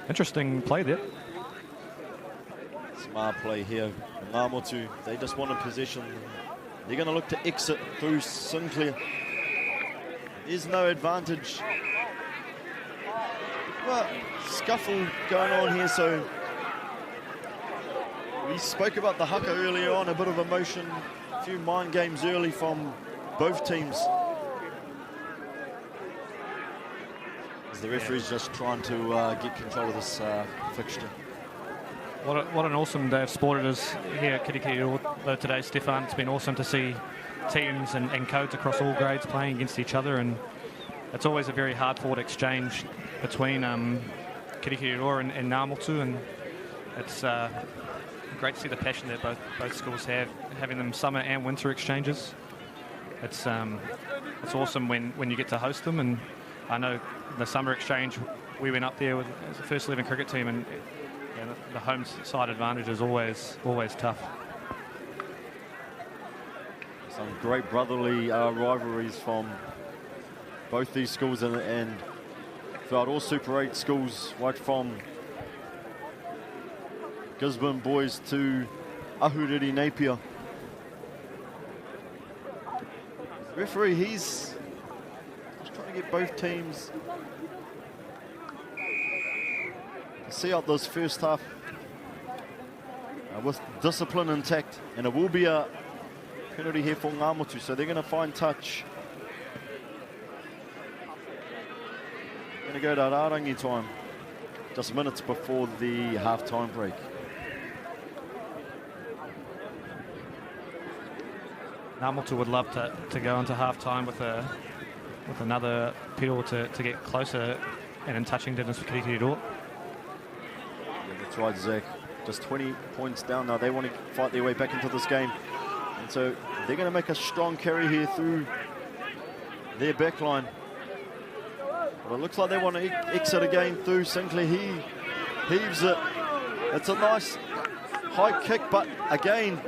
Interesting play there. Smart play here. Ngāmotu, they just wanted possession. They're going to look to exit through Sinclair. There's no advantage. Well, scuffle going on here, so we spoke about the Haka earlier on, a bit of emotion, a few mind games early from both teams. As the referee's just trying to get control of this fixture. What an awesome day of sport it is here at Kirikiriroa today, Stefan. It's been awesome to see teams and codes across all grades playing against each other, and it's always a very hard-fought exchange between Kirikiriroa and Ngāmotu, and it's great to see the passion that both schools have, having them summer and winter exchanges. It's awesome when you get to host them, and I know the summer exchange, we went up there as a first 11 cricket team, and the home side advantage is always tough. Some great brotherly rivalries from both these schools, and throughout all Super 8 schools, right from Gisborne boys to Ahuriri Napier. Referee, he's just trying to get both teams to see out this first half with discipline intact, and it will be a penalty here for Ngāmotu, so they're going to find touch. Going to go to Rārangi time, just minutes before the half-time break. Ngāmotu would love to go into half-time with another pedal to get closer and in touching distance for Kirikiriroa. Yeah, that's right, Zach. Just 20 points down now. They want to fight their way back into this game. And so they're going to make a strong carry here through their back line. But it looks like they want to exit again through Sinclair. He heaves it. It's a nice high kick, but again,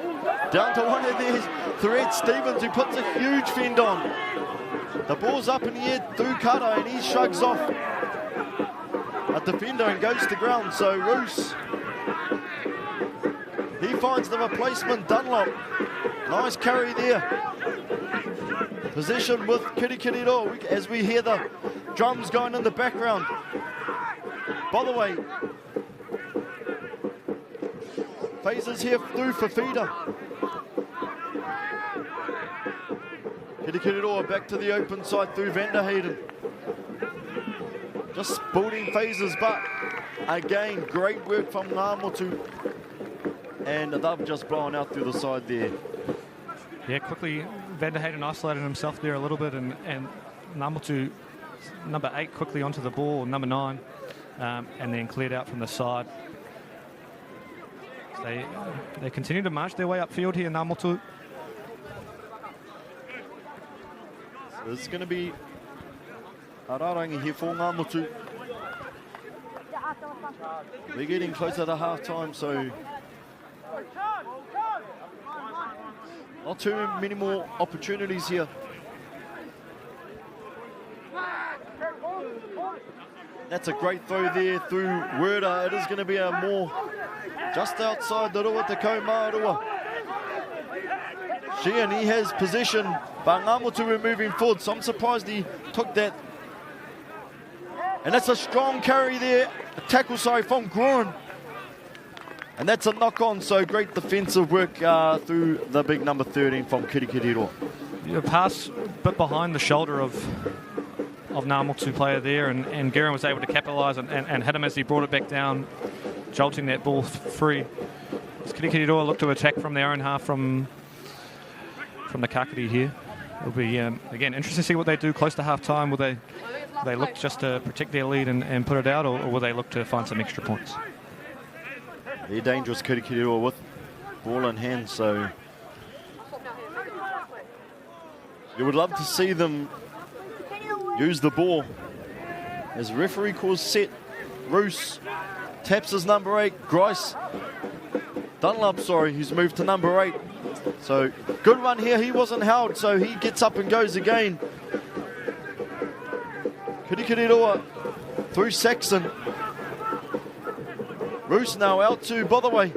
down to one of their threats, Stevens, who puts a huge fend on. The ball's up in the air through Kara, and he shrugs off a defender and goes to ground. So Roos, he finds the replacement, Dunlop. Nice carry there. Possession with Kirikiriroa as we hear the drums going in the background. By the way, phases here through for feeder. Kirikiriroa back to the open side through Vanderheyden. Just building phases, but again, great work from Ngāmotu. And they've just blown out through the side there. Yeah, quickly, Vanderheyden isolated himself there a little bit, and Ngāmotu, number 8, quickly onto the ball, number 9, and then cleared out from the side. They continue to march their way upfield here, Ngāmotu. So it's going to be a Rārangi here for Ngāmotu. They're getting closer to half-time, so not too many more opportunities here. That's a great throw there through Werder. It is going to be a more just outside the Rua Takauma Rua. Sheehan, he has possession, but Ngāmotu were moving forward, so I'm surprised he took that. And that's a strong carry there, a tackle, from Groen. And that's a knock-on, so great defensive work through the big number 13 from Kirikiriroa. A pass a bit behind the shoulder of Ngāmotu player there, and Guerin was able to capitalise and hit him as he brought it back down, jolting that ball free. As Kirikiriroa look to attack from their own half from the Kakari here. It'll be, again, interesting to see what they do close to half-time. Will they look just to protect their lead and put it out, or will they look to find some extra points? They're dangerous, Kirikiriroa, with ball in hand, so you would love to see them use the ball. As referee calls set, Roos taps his number 8, Grice. Dunlop, sorry, he's moved to number 8. So, good run here. He wasn't held, so he gets up and goes again. Kirikiriroa through Saxon. Roos now out to Botherway.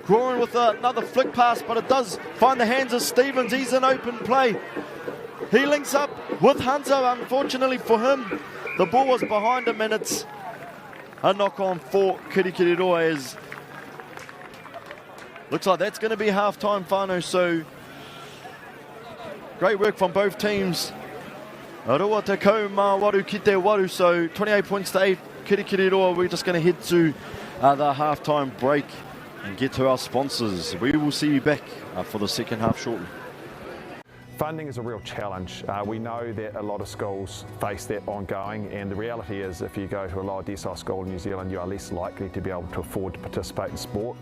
Groin with another flick pass, but it does find the hands of Stevens. He's in open play. He links up with Hunter. Unfortunately for him, the ball was behind him, and it's a knock-on for Kirikiriroa. As looks like that's going to be half-time, whānau. So great work from both teams. Aroa te kau mā waru ki te waru. So 28 points to 8. Kirikiriroa, we're just going to head to the half-time break and get to our sponsors. We will see you back for the second half shortly. Funding is a real challenge. We know that a lot of schools face that ongoing, and the reality is if you go to a lower decile school in New Zealand, you are less likely to be able to afford to participate in sport.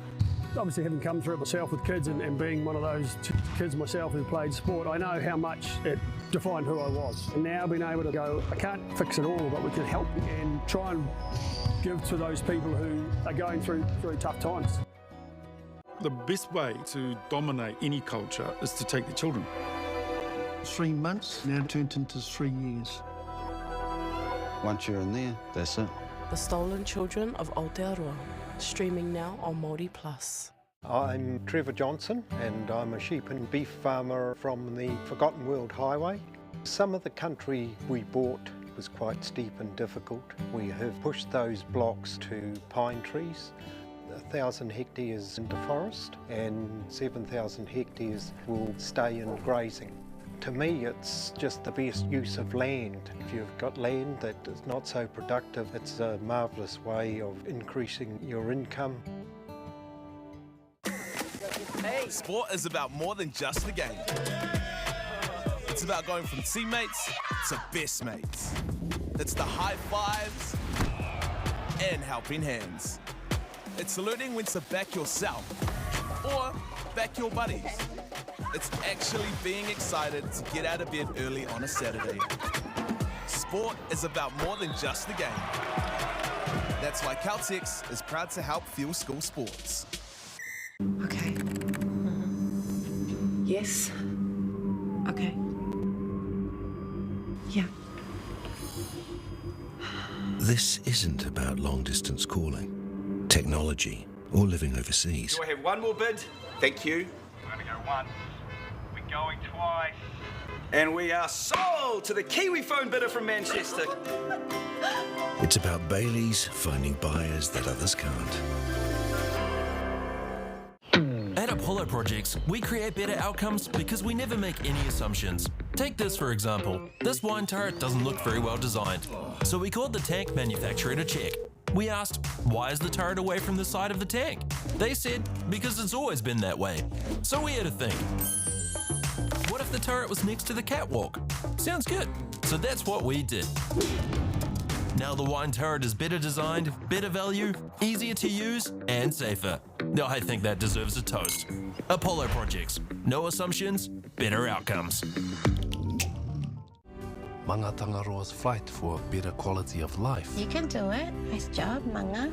Obviously, having come through it myself with kids and being one of those kids myself who played sport, I know how much it defined who I was. And now being able to go, I can't fix it all, but we can help and try and give to those people who are going through tough times. The best way to dominate any culture is to take the children. 3 months now turned into 3 years. Once you're in there, that's it. The Stolen Children of Aotearoa, streaming now on Māori Plus. I'm Trevor Johnson, and I'm a sheep and beef farmer from the Forgotten World Highway. Some of the country we bought was quite steep and difficult. We have pushed those blocks to pine trees. 1,000 hectares into forest and 7,000 hectares will stay in grazing. To me, it's just the best use of land. If you've got land that is not so productive, it's a marvellous way of increasing your income. Sport is about more than just a game. It's about going from teammates to best mates. It's the high fives and helping hands. It's learning when to back yourself or back your buddies. It's actually being excited to get out of bed early on a Saturday. Sport is about more than just the game. That's why Caltex is proud to help fuel school sports. Okay. Yes. Okay. Yeah. This isn't about long-distance calling, technology, or living overseas. Do I have one more bid? Thank you. We're going to go once. We're going twice. And we are sold to the Kiwi phone bidder from Manchester. It's about Bailey's finding buyers that others can't. At Apollo Projects, we create better outcomes because we never make any assumptions. Take this for example. This wine turret doesn't look very well designed. So we called the tank manufacturer to check. We asked, why is the turret away from the side of the tank? They said, because it's always been that way. So we had to think. What if the turret was next to the catwalk? Sounds good. So that's what we did. Now the wine turret is better designed, better value, easier to use, and safer. I think that deserves a toast. Apollo Projects. No assumptions, better outcomes. Manga Tangaroa's fight for a better quality of life You can do it. Nice job, Manga.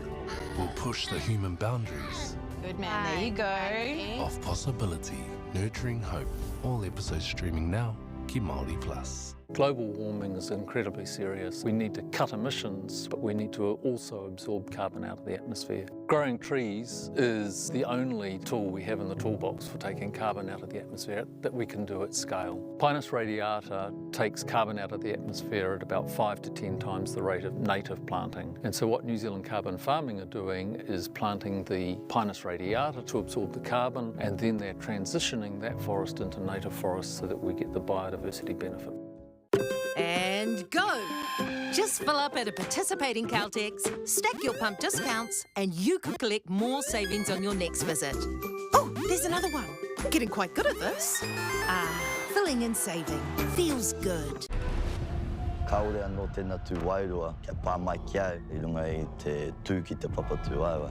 will push the human boundaries Good man, there you go. of possibility, nurturing hope. All episodes streaming now. Ki Māori Plus. Global warming is incredibly serious. We need to cut emissions, but we need to also absorb carbon out of the atmosphere. Growing trees is the only tool we have in the toolbox for taking carbon out of the atmosphere that we can do at scale. Pinus radiata takes carbon out of the atmosphere at about 5 to 10 times the rate of native planting. And so what New Zealand Carbon Farming are doing is planting the Pinus radiata to absorb the carbon, and then they're transitioning that forest into native forest so that we get the biodiversity benefit. And go! Just fill up at a participating Caltex, stack your pump discounts, and you could collect more savings on your next visit. Oh, there's another one. Getting quite good at this. Fill pulling and saving. Feels good. Kaore anō tēnā tū wairua, kia pāmai kia I runga I te tū ki te papatū aiwai.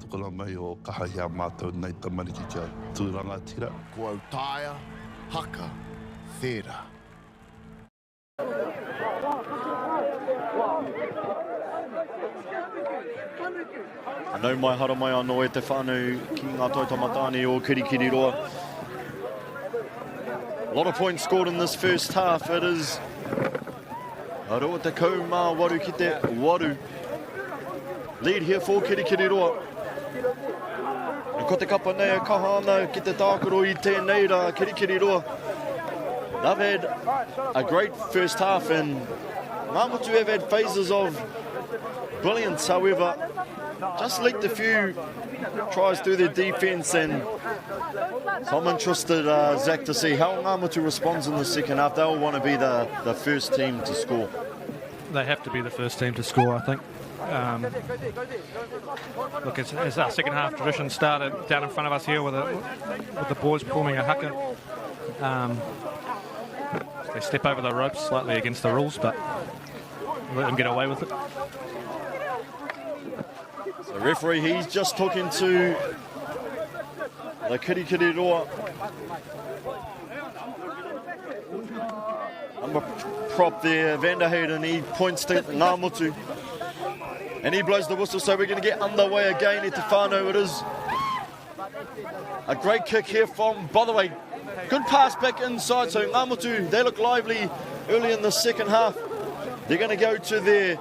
Tukala mai o kaha hea mātou nei tamariki kia tūranga tira. Ko au tāia, haka, thera. Nau mai hara mai anō e te whānau ki ngā tautamatani o Kirikiriroa. A lot of points scored in this first half. It is Rotorua te kau mā waru ki te waru. Lead here for Kirikiriroa. And ko te kapa nei a kaha ana ki te tākoro I tēnei rā Kirikiriroa. They've had a great first half and ngā motu have had phases of brilliance, however, just leaked a few tries through their defence, and so I'm interested, Zach, to see how ngā motu responds in the second half. They'll want to be the first team to score. They have to be the first team to score, I think. Look, as our second half tradition started down in front of us here with the boys performing a haka. They step over the ropes slightly against the rules, but let them get away with it. The referee, he's just talking to the Kirikiriroa number prop there, Vanderheyden. He points to ngā motu and he blows the whistle, so we're going to get underway again at Te Whānau. It is a great kick here from, by the way, good pass back inside, so ngā motu, they look lively early in the second half. They're going to go to their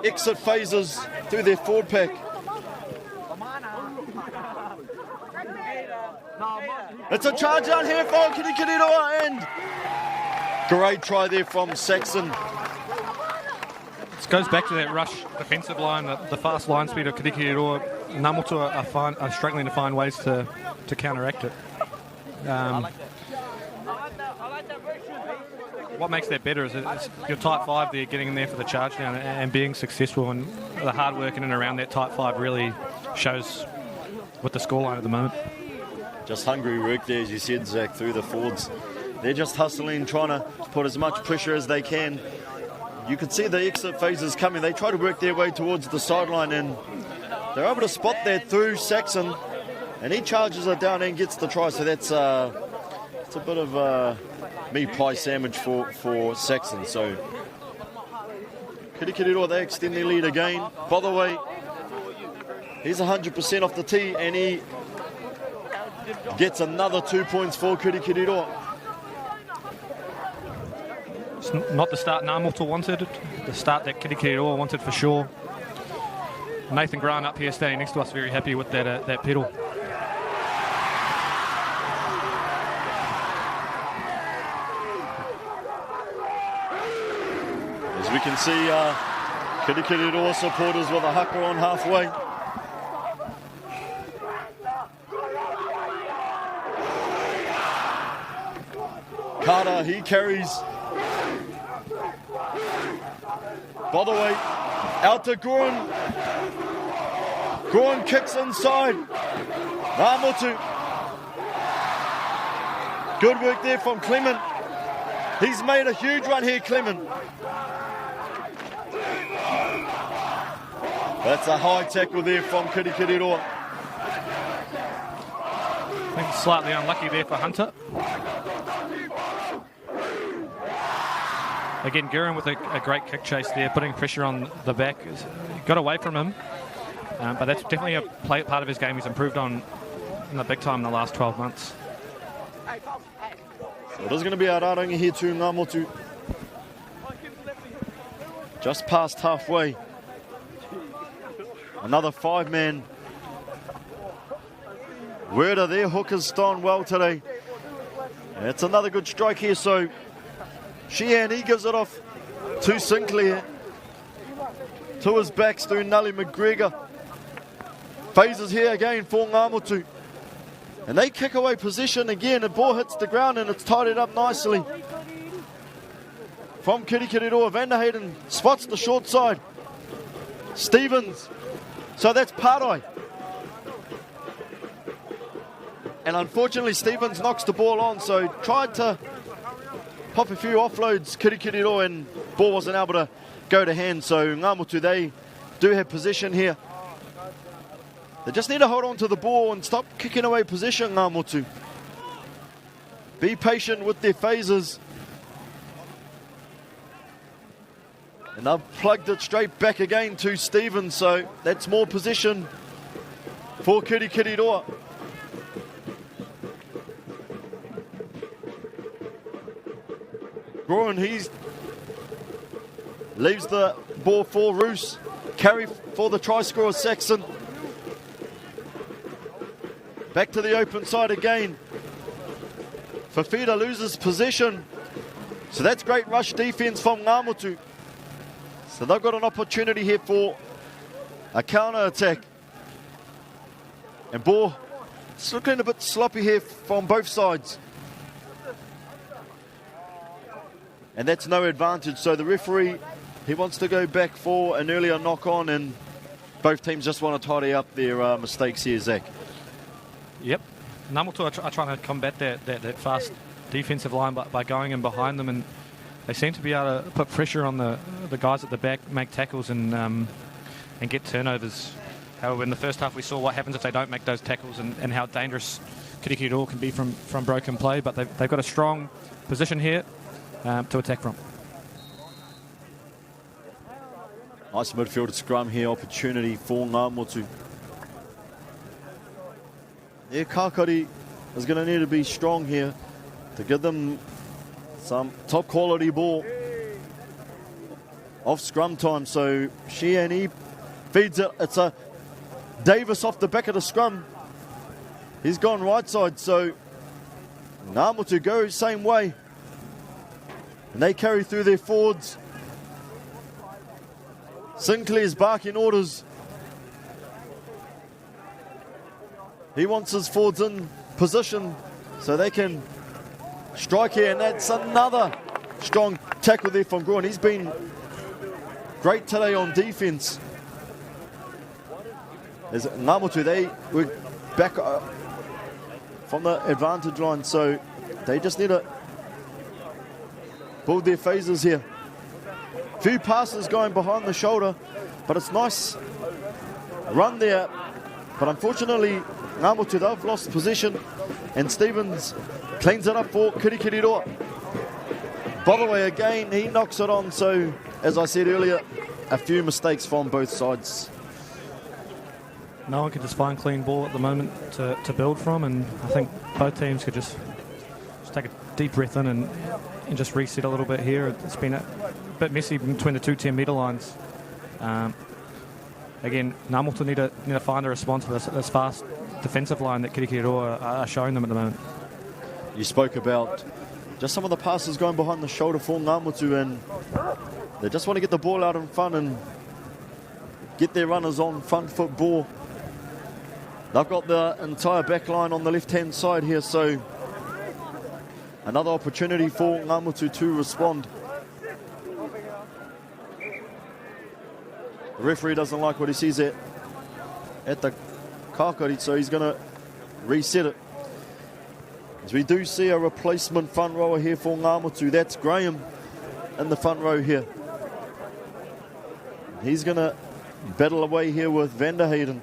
exit phases through their forward pack. It's a charge out here for Kirikiriroa, and great try there from Saxon. This goes back to that rush defensive line, the fast line speed of Kirikiriroa. Ngā motu are struggling to find ways to counteract it. What makes that better is your tight five there getting in there for the charge down and being successful, and the hard work in and around that tight five really shows with the scoreline at the moment. Just hungry work there, as you said, Zach, through the forwards. They're just hustling, trying to put as much pressure as they can. You can see the exit phases coming. They try to work their way towards the sideline, and they're able to spot that through Saxon, and he charges it down and gets the try. So that's it's a bit of meat pie sandwich for Saxon. So Kirikiriroa, they extend their lead again. By the way, he's 100% off the tee, and he gets another 2 points for Kirikiriroa. It's not the start ngā motu wanted, the start that Kirikiriroa wanted for sure. Nathan Grant up here standing next to us, very happy with that pedal. As we can see, Kirikiriroa supporters with a haka on halfway. Carter, he carries. By the way, out to Goran. Goran kicks inside. Ngā motu. Good work there from Clement. He's made a huge run here, Clement. That's a high tackle there from Kirikiriroa. I think slightly unlucky there for Hunter. Again, Guerin with a great kick chase there, putting pressure on the back. Got away from him, but that's definitely a part of his game he's improved on in the big time in the last 12 months. So it is going to be a rārangi here to ngā motu. Just past halfway. Another 5-man. Werder, their hookers done well today. And it's another good strike here, so Sheehan, he gives it off to Sinclair. To his backs through Nully McGregor. Phases here again for ngā motu. And they kick away possession again. The ball hits the ground and it's tidied up nicely. From Kirikiriroa, Vanderheyden spots the short side. Stevens. So that's Pārai. And unfortunately, Stevens knocks the ball on, so tried to pop a few offloads, Kirikiriroa, and ball wasn't able to go to hand. So Ngāmotu, they do have position here. They just need to hold on to the ball and stop kicking away position, Ngāmotu. Be patient with their phases. And they've plugged it straight back again to Stevens, so that's more position for Kirikiriroa. Groen, he leaves the ball for Roos. Carry for the try scorer, Saxon. Back to the open side again. Fafita loses possession. So that's great rush defense from Ngāmotu. So they've got an opportunity here for a counter attack. And ball, it's looking a bit sloppy here from both sides. And that's no advantage. So the referee, he wants to go back for an earlier knock on, and both teams just want to tidy up their mistakes here, Zach. Yep. Ngāmotu are trying to combat that fast defensive line by going in behind them, and they seem to be able to put pressure on the guys at the back, make tackles and get turnovers. However, in the first half we saw what happens if they don't make those tackles and how dangerous Kirikiriroa can be from broken play, but they've got a strong position here to attack from. Nice midfield scrum here, opportunity for Ngāmotu. Yeah, Kakari is going to need to be strong here to give them some top quality ball off scrum time. So Sheehan, he feeds it. It's a Davis off the back of the scrum. He's gone right side, so Ngāmotu go same way. And they carry through their forwards. Sinclair's barking orders. He wants his forwards in position so they can strike here, and that's another strong tackle there from Groen. He's been great today on defense. As Ngāmotu, they were back from the advantage line, so they just need to build their phases here. Few passes going behind the shoulder, but it's nice run there. But unfortunately, Ngāmotu, they've lost position, and Stevens cleans it up for Kirikiriroa. By the way, again, he knocks it on. So, as I said earlier, a few mistakes from both sides. No one can just find clean ball at the moment to build from, and I think both teams could just take a deep breath in and just reset a little bit here. It's been a bit messy between the two 10-metre lines. Again, Ngāmotu need to find a response to this fast defensive line that Kirikiriroa are showing them at the moment. You spoke about just some of the passes going behind the shoulder for Ngāmotu, and they just want to get the ball out in front and get their runners on front foot ball. They've got the entire back line on the left-hand side here, so another opportunity for Ngāmotu to respond. The referee doesn't like what he sees at the Kakari, so he's going to reset it. As we do see a replacement front rower here for Ngāmotu. That's Graham in the front row here. He's going to battle away here with Vanderheyden.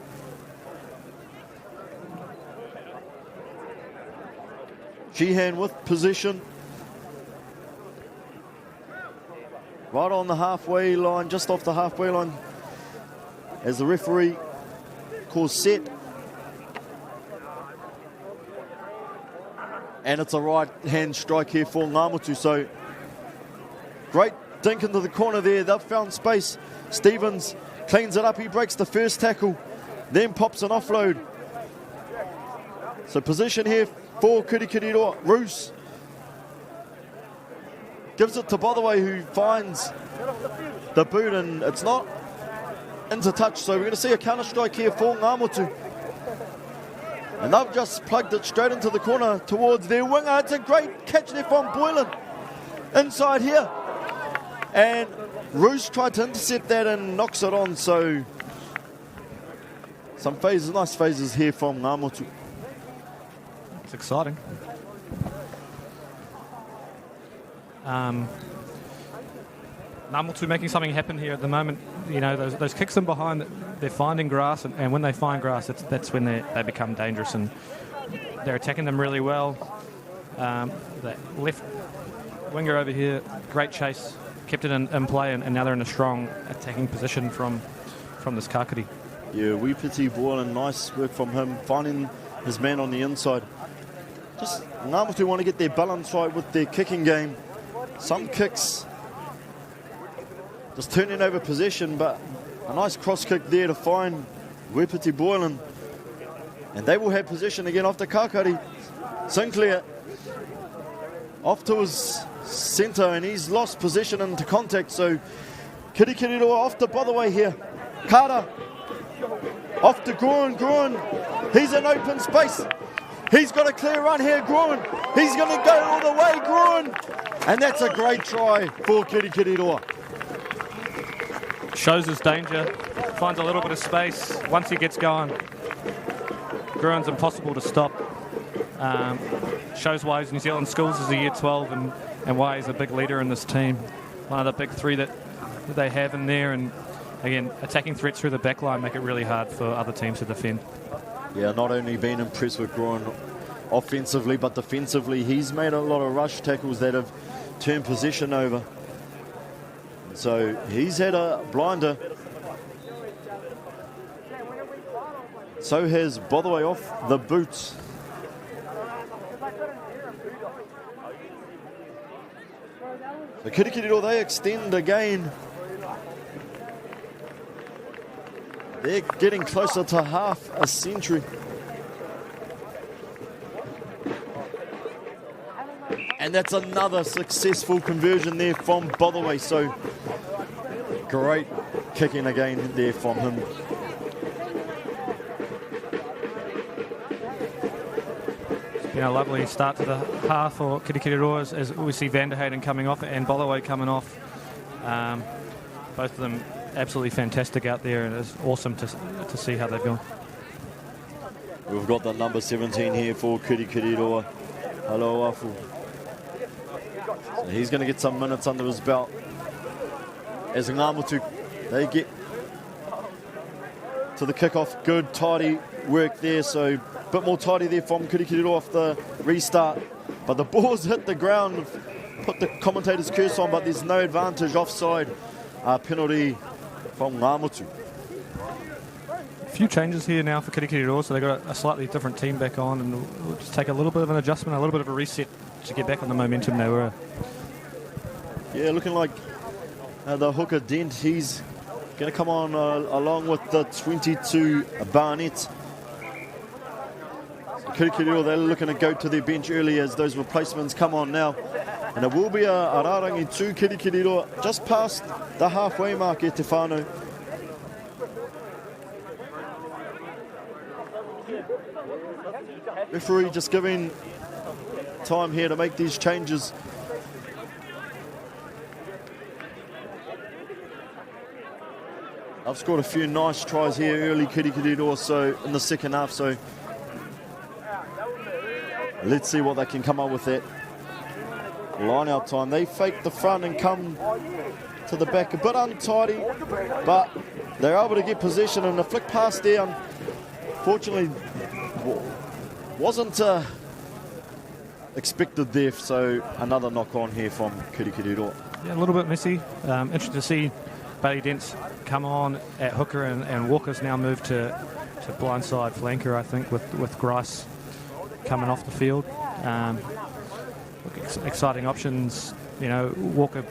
Sheehan with position. Right on the halfway line, just off the halfway line, as the referee calls set. And it's a right-hand strike here for Ngāmotu. So great dink into the corner there. They've found space. Stevens cleans it up. He breaks the first tackle, then pops an offload. So position here for Kirikiriroa. Roos gives it to Botherway, who finds the boot, and it's not into touch. So we're going to see a counter strike here for Ngāmotu. And they've just plugged it straight into the corner towards their winger. It's a great catch there from Boylan inside here. And Roos tried to intercept that and knocks it on. So some phases, nice phases here from Ngāmotu. It's exciting. Namutu making something happen here at the moment. You know, those kicks in behind, they're finding grass, and when they find grass, that's when they become dangerous, and they're attacking them really well. The left winger over here, great chase, kept it in play, and now they're in a strong attacking position from this Kakari. Yeah, Wipiti Boylan, nice work from him, finding his man on the inside. Just Namutu want to get their balance right with their kicking game. Some kicks just turning over possession, but a nice cross kick there to find Wipiti Boylan. And they will have possession again after Kakari. Sinclair off to his centre, and he's lost possession into contact, so Kirikiriroa off to Botherway here. Carter off to Gruen. He's in open space. He's got a clear run here, Gruen. He's going to go all the way, Gruen. And that's a great try for Kirikiriroa. Shows his danger, finds a little bit of space. Once he gets going, Gruen's impossible to stop. Shows why he's New Zealand Schools as a year 12 and why he's a big leader in this team. One of the big three that they have in there, and again, attacking threats through the back line make it really hard for other teams to defend. Yeah, not only been impressed with Gruen offensively, but defensively, he's made a lot of rush tackles that have turned possession over. So he's had a blinder. So has Botherway off the boots. The Kirikiriroa, they extend again. They're getting closer to half a century. And that's another successful conversion there from Botherway. So great kicking again there from him. It's been a lovely start to the half for Kirikiriroa as we see Van der Hayden coming off and Botherway coming off. Both of them absolutely fantastic out there, and it's awesome to see how they've gone. We've got the number 17 here for Kirikiriroa. Hello, Afu. So he's going to get some minutes under his belt. As Ngamutu, they get to the kickoff. Good, tidy work there. So a bit more tidy there from Kirikiriroa off the restart. But the ball's hit the ground. Put the commentator's curse on, but there's no advantage. Offside penalty from Ngamutu. A few changes here now for Kirikiriroa, so they've got a slightly different team back on, and we'll just take a little bit of an adjustment, a little bit of a reset to get back on the momentum they were. Yeah, looking like the hooker Dent, he's going to come on along with the 22 Barnett. So Kirikiriroa, they're looking to go to their bench early as those replacements come on now. And it will be a Rarangi to Kirikiriroa just past the halfway mark here, Tefano. Referee just giving time here to make these changes. I've scored a few nice tries here early, Kirikiriroa, so in the second half, so let's see what they can come up with that line out time. They fake the front and come to the back, a bit untidy, but they're able to get possession, and the flick pass there, unfortunately, wasn't expected there, so another knock on here from Kirikiriroa. Yeah, a little bit messy. Interesting to see Bailey Dent's come on at hooker, and Walker's now moved to blindside flanker, I think, with Grice coming off the field. Exciting options. You know, Walker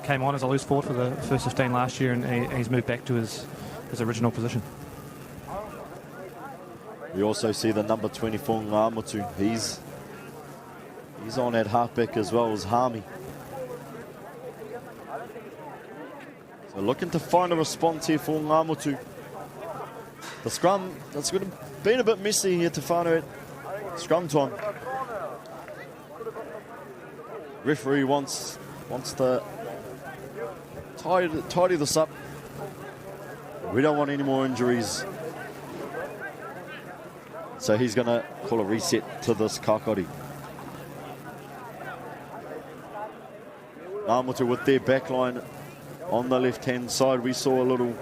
came on as a loose forward for the first 15 last year, and he's moved back to his original position. We also see the number 24 Ngamutu. He's on at halfback as well as Harmy. So looking to find a response here for Ngamutu. The scrum, that's going to be a bit messy here to find at scrum time. Referee wants to tidy this up. We don't want any more injuries. So he's going to call a reset to this kakari. Ngāmotu with their backline on the left-hand side. We saw a little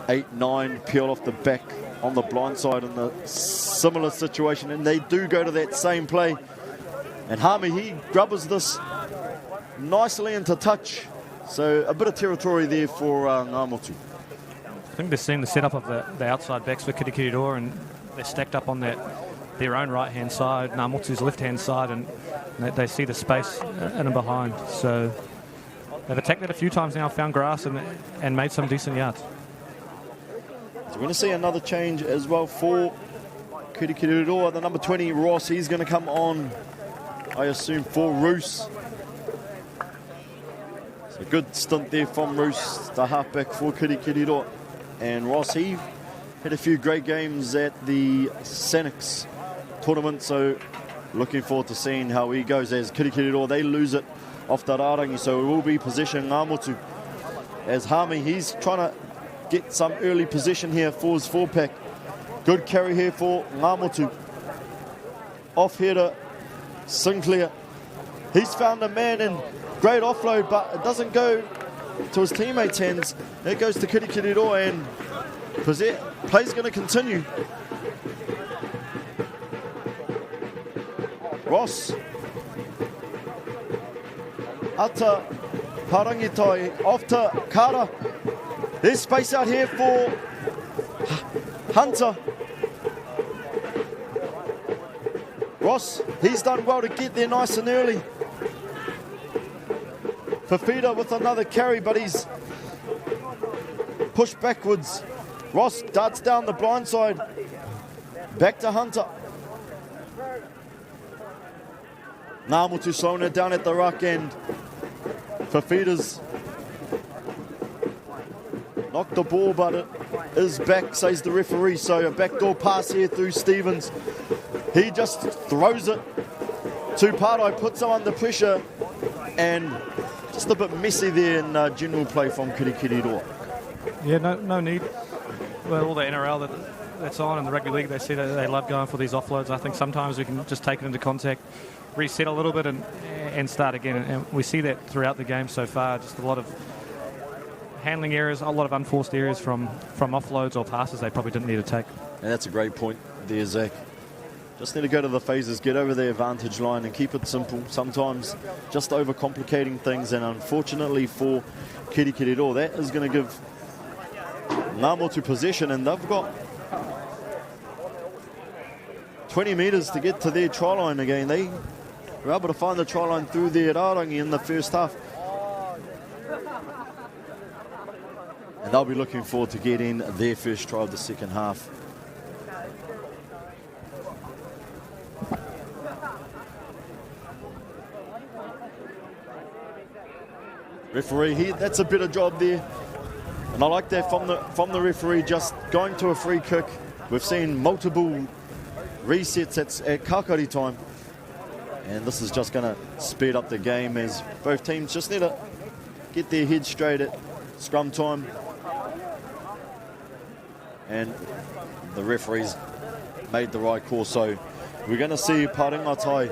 8-9 peel off the back on the blind side in a similar situation, and they do go to that same play. And Hami, he grubbers this nicely into touch. So a bit of territory there for Ngāmotu. I think they're seeing the setup of the outside backs for Kirikiriroa, and they're stacked up on their own right-hand side, Ngāmotu's left-hand side, and they see the space in and behind. So they've attacked that a few times now, found grass and made some decent yards. So we're going to see another change as well for Kirikiriroa. The number 20, Ross, he's going to come on, I assume, for Roos. So a good stint there from Roos, the halfback for Kirikiriroa. And Ross, he had a few great games at the Sanix tournament, so looking forward to seeing how he goes as Kirikiriroa. They lose it off the Rārangi, so it will be possession Ngāmotu. As Hami, he's trying to get some early position here for his 4-pack. Good carry here for Ngāmotu. Off here to Sinclair. He's found a man and great offload, but it doesn't go to his teammates' hands. It goes to Kirikiriroa, and play's going to continue. Ross. Ata Parangitai off to Kara. There's space out here for Hunter. Ross, he's done well to get there nice and early. Fafita with another carry, but he's pushed backwards. Ross darts down the blind side. Back to Hunter. Ngāmotu slowing it down at the ruck end. Fafita's knocked the ball, but it is back, says the referee. So a backdoor pass here through Stevens. He just throws it to Pārai, puts him under pressure, and just a bit messy there in general play from Kirikiriroa. Yeah, no need. Well, all the NRL that's on in the rugby league, they see that they love going for these offloads. I think sometimes we can just take it into contact, reset a little bit, and start again. And we see that throughout the game so far. Just a lot of handling errors, a lot of unforced errors from offloads or passes they probably didn't need to take. And that's a great point there, Zach. Just need to go to the phases, get over the advantage line and keep it simple. Sometimes just overcomplicating things, and unfortunately for Kirikiriroa, that is going to give Ngāmotu possession, and they've got 20 metres to get to their try line again. They were able to find the try line through their Rārangi in the first half. And they'll be looking forward to getting their first try of the second half. Referee here, that's a better job there. And I like that from the referee, just going to a free kick. We've seen multiple resets at kakari time. And this is just going to speed up the game as both teams just need to get their heads straight at scrum time. And the referees made the right call. So we're going to see Paringatai.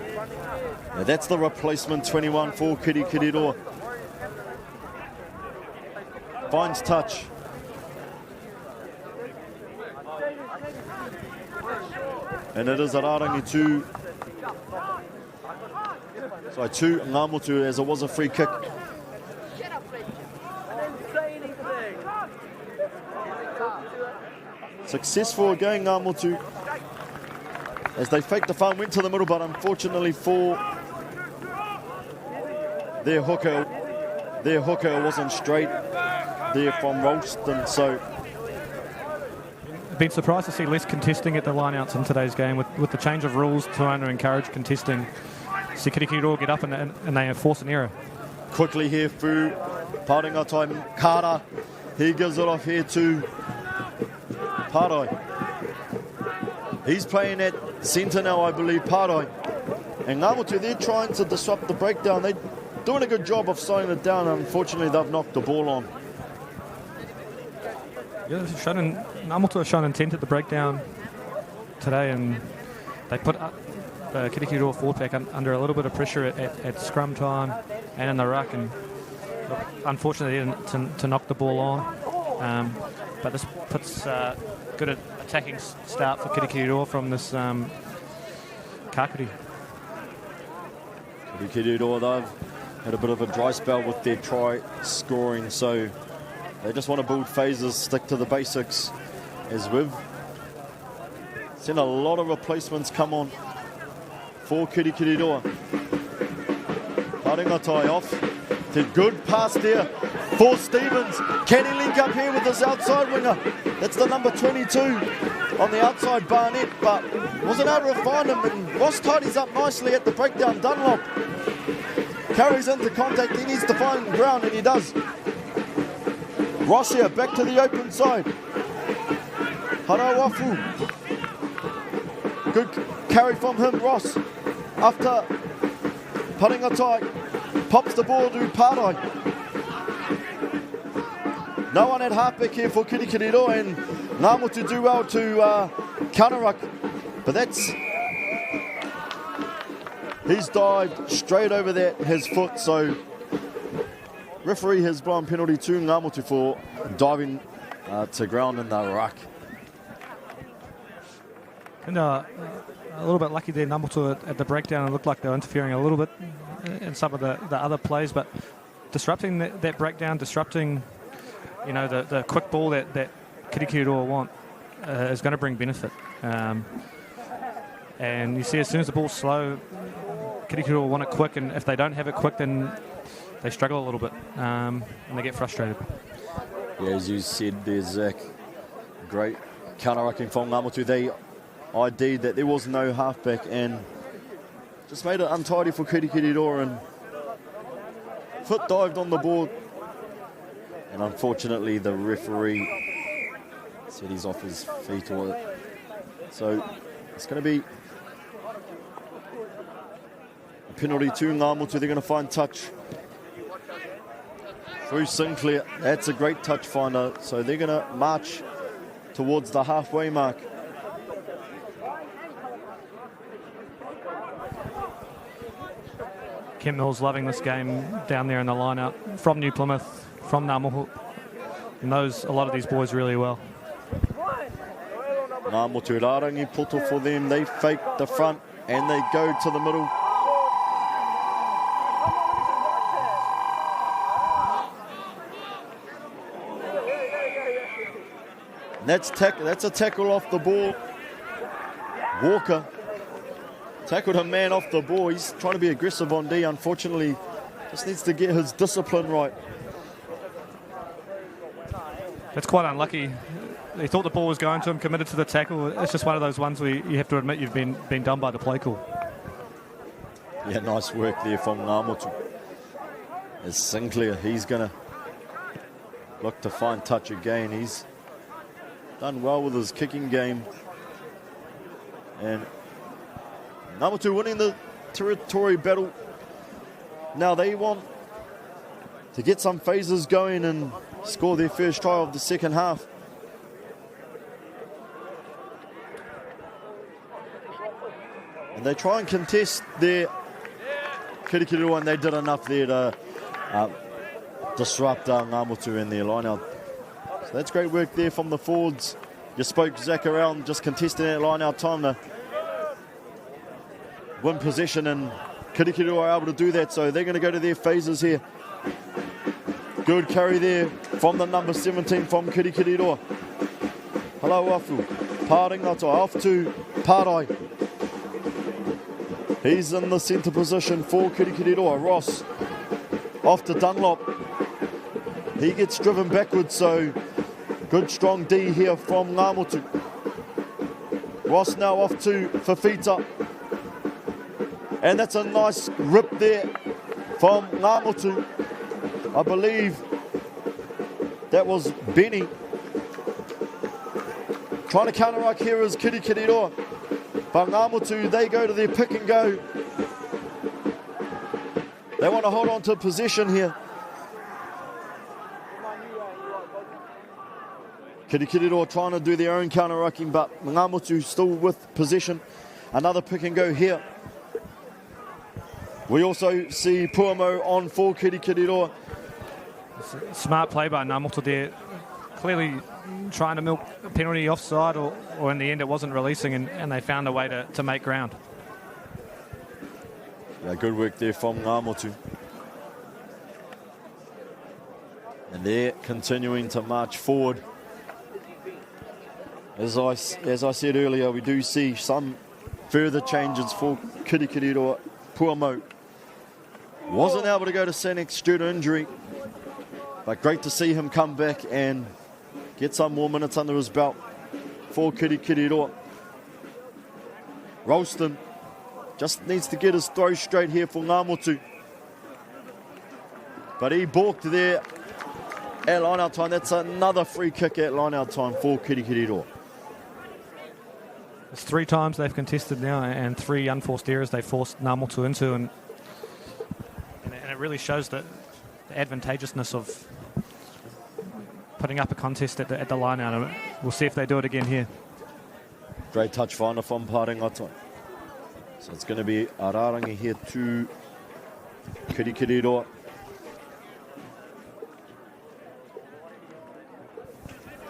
Now that's the replacement 21 for Kirikiriroa. Finds touch. And it is a Rārangi to Ngāmotu, as it was a free kick. Successful again, Ngāmotu, as they faked the farm, went to the middle, but unfortunately for their hooker wasn't straight there from Ralston. So been surprised to see less contesting at the lineouts in today's game with the change of rules trying to encourage contesting. See Kirikiriroa get up and they force an error. Quickly here through Paringatai Kara. He gives it off here to Pārai. He's playing at centre now, I believe, Pārai. And Ngāmotu, they're trying to disrupt the breakdown. They're doing a good job of slowing it down. Unfortunately, they've knocked the ball on. Yeah, Ngāmotu have shown intent at the breakdown today, and they put the Kirikiriroa forward pack under a little bit of pressure at scrum time and in the ruck, and unfortunately didn't to knock the ball on. But this puts good attacking start for Kirikiriroa from this Kakuri. Kirikiriroa, they've had a bit of a dry spell with their try scoring, so they just want to build phases, stick to the basics, as we've seen a lot of replacements come on for Kirikiriroa. Haringatai off. It's a good pass there for Stevens. Can he link up here with his outside winger? That's the number 22 on the outside, Barnett, but wasn't able to find him, and Ross tidies up nicely at the breakdown. Dunlop carries into contact. He needs to find ground, and he does. Ross here, back to the open side. Harawafu. Good carry from him, Ross. After Haringatai pops the ball to Pārai. No one at halfback here for Kirikiriroa, and Ngāmotu do well to counter-ruck. But that's... He's dived straight over that, his foot, so referee has blown penalty to Ngāmotu for diving to ground in the ruck. And a little bit lucky there, Ngāmotu at the breakdown. It looked like they were interfering a little bit in some of the other plays, but disrupting that breakdown, disrupting, you know, the quick ball that Kirikiriroa want is going to bring benefit. And you see, as soon as the ball's slow, Kirikiriroa want it quick, and if they don't have it quick, then they struggle a little bit and they get frustrated. Yeah, as you said there, Zach, great counter-rucking from Ngāmotu. They ID'd that there was no halfback and just made it untidy for Kirikiriroa, and foot dived on the board. And unfortunately, the referee said he's off his feet. So it's going to be a penalty to Ngāmotu. They're going to find touch through Sinclair. That's a great touch finder. So they're going to march towards the halfway mark. Kent Mills loving this game down there in the line-out from New Plymouth, from Ngāmohu. He knows a lot of these boys really well. Ngāmotu Rārangi puto for them. They fake the front and they go to the middle. That's a tackle off the ball. Walker tackled a man off the ball. He's trying to be aggressive on D. Unfortunately, just needs to get his discipline right. That's quite unlucky. He thought the ball was going to him, committed to the tackle. It's just one of those ones where you have to admit you've been done by the play call. Yeah, nice work there from Ngāmotu. As Sinclair, he's going to look to find touch again. He's done well with his kicking game. And Ngāmotu winning the territory battle. Now they want to get some phases going and score their first try of the second half. And they try and contest their Kirikiriroa, and they did enough there to disrupt Ngāmotu in their line-out. So that's great work there from the forwards. You spoke Zach around just contesting that line-out time to win possession, and Kirikiriroa are able to do that, so they're going to go to their phases here. Good carry there from the number 17 from Kirikiriroa. Hello Afu. Pāringata off to Pārai. He's in the centre position for Kirikiriroa. Ross off to Dunlop. He gets driven backwards, so good strong D here from Ngāmotu. Ross now off to Fafita. And that's a nice rip there from Ngāmotu. I believe that was Benny. Trying to counter-ruck here is Kirikiriroa. But Ngāmotu, they go to their pick and go. They want to hold on to possession here. Kirikiriroa trying to do their own counter-rucking, but Ngāmotu still with possession. Another pick and go here. We also see Puamo on for Kirikiriroa. Smart play by Ngāmotu there. Clearly trying to milk a penalty offside, or in the end it wasn't releasing, and they found a way to make ground. Yeah, good work there from Ngāmotu. And they're continuing to march forward. As I said earlier, we do see some further changes for Kirikiriroa. Puamo wasn't able to go to Sanex due to injury, but great to see him come back and get some more minutes under his belt for Kirikiriroa. Ralston just needs to get his throw straight here for Ngāmotu. But he balked there at line-out time. That's another free kick at line-out time for Kirikiriroa. It's 3 times they've contested now, and 3 unforced errors they forced Ngāmotu into, and it really shows the advantageousness of putting up a contest at the line-out. We'll see if they do it again here. Great touch finder from Pārengata. So it's going to be Ararangi here to Kirikiriroa.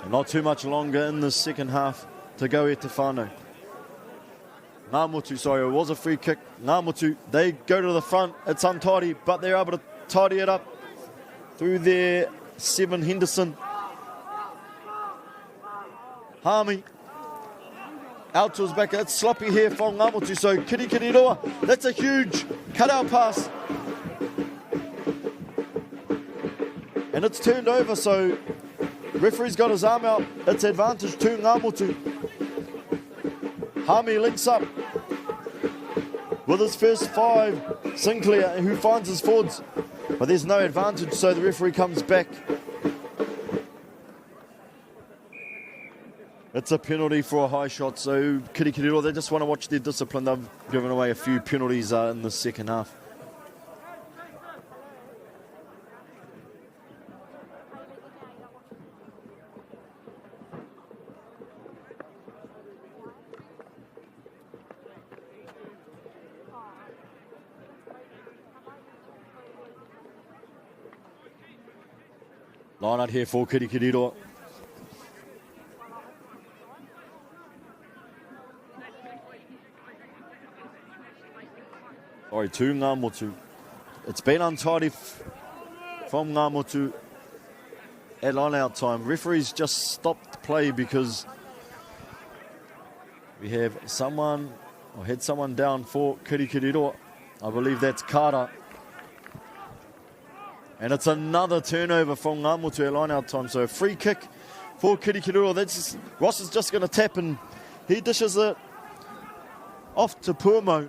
Not too much longer in the second half to go here to whānau. Ngāmotu, sorry, it was a free kick. Ngāmotu, they go to the front. It's untidy, but they're able to tidy it up through their 7 Henderson. Harmy out to his back. It's sloppy here from Ngāmotu. So Kirikiriroa, that's a huge cutout pass. And it's turned over, so referee's got his arm out. It's advantage to Ngāmotu. Harmy links up with his first 5. Sinclair, who finds his forwards. But there's no advantage, so the referee comes back. It's a penalty for a high shot, so Kirikiriroa, they just want to watch their discipline. They've given away a few penalties in the second half. Line out here for Kirikiriroa. Sorry, to Ngāmotu. It's been untidy from Ngāmotu at line-out time. Referees just stopped play because we have someone, or had someone down for Kirikiriroa. I believe that's Carter. And it's another turnover from Ngāmotu at line-out time. So a free kick for Kirikiriroa. Ross is just going to tap, and he dishes it off to Puamo.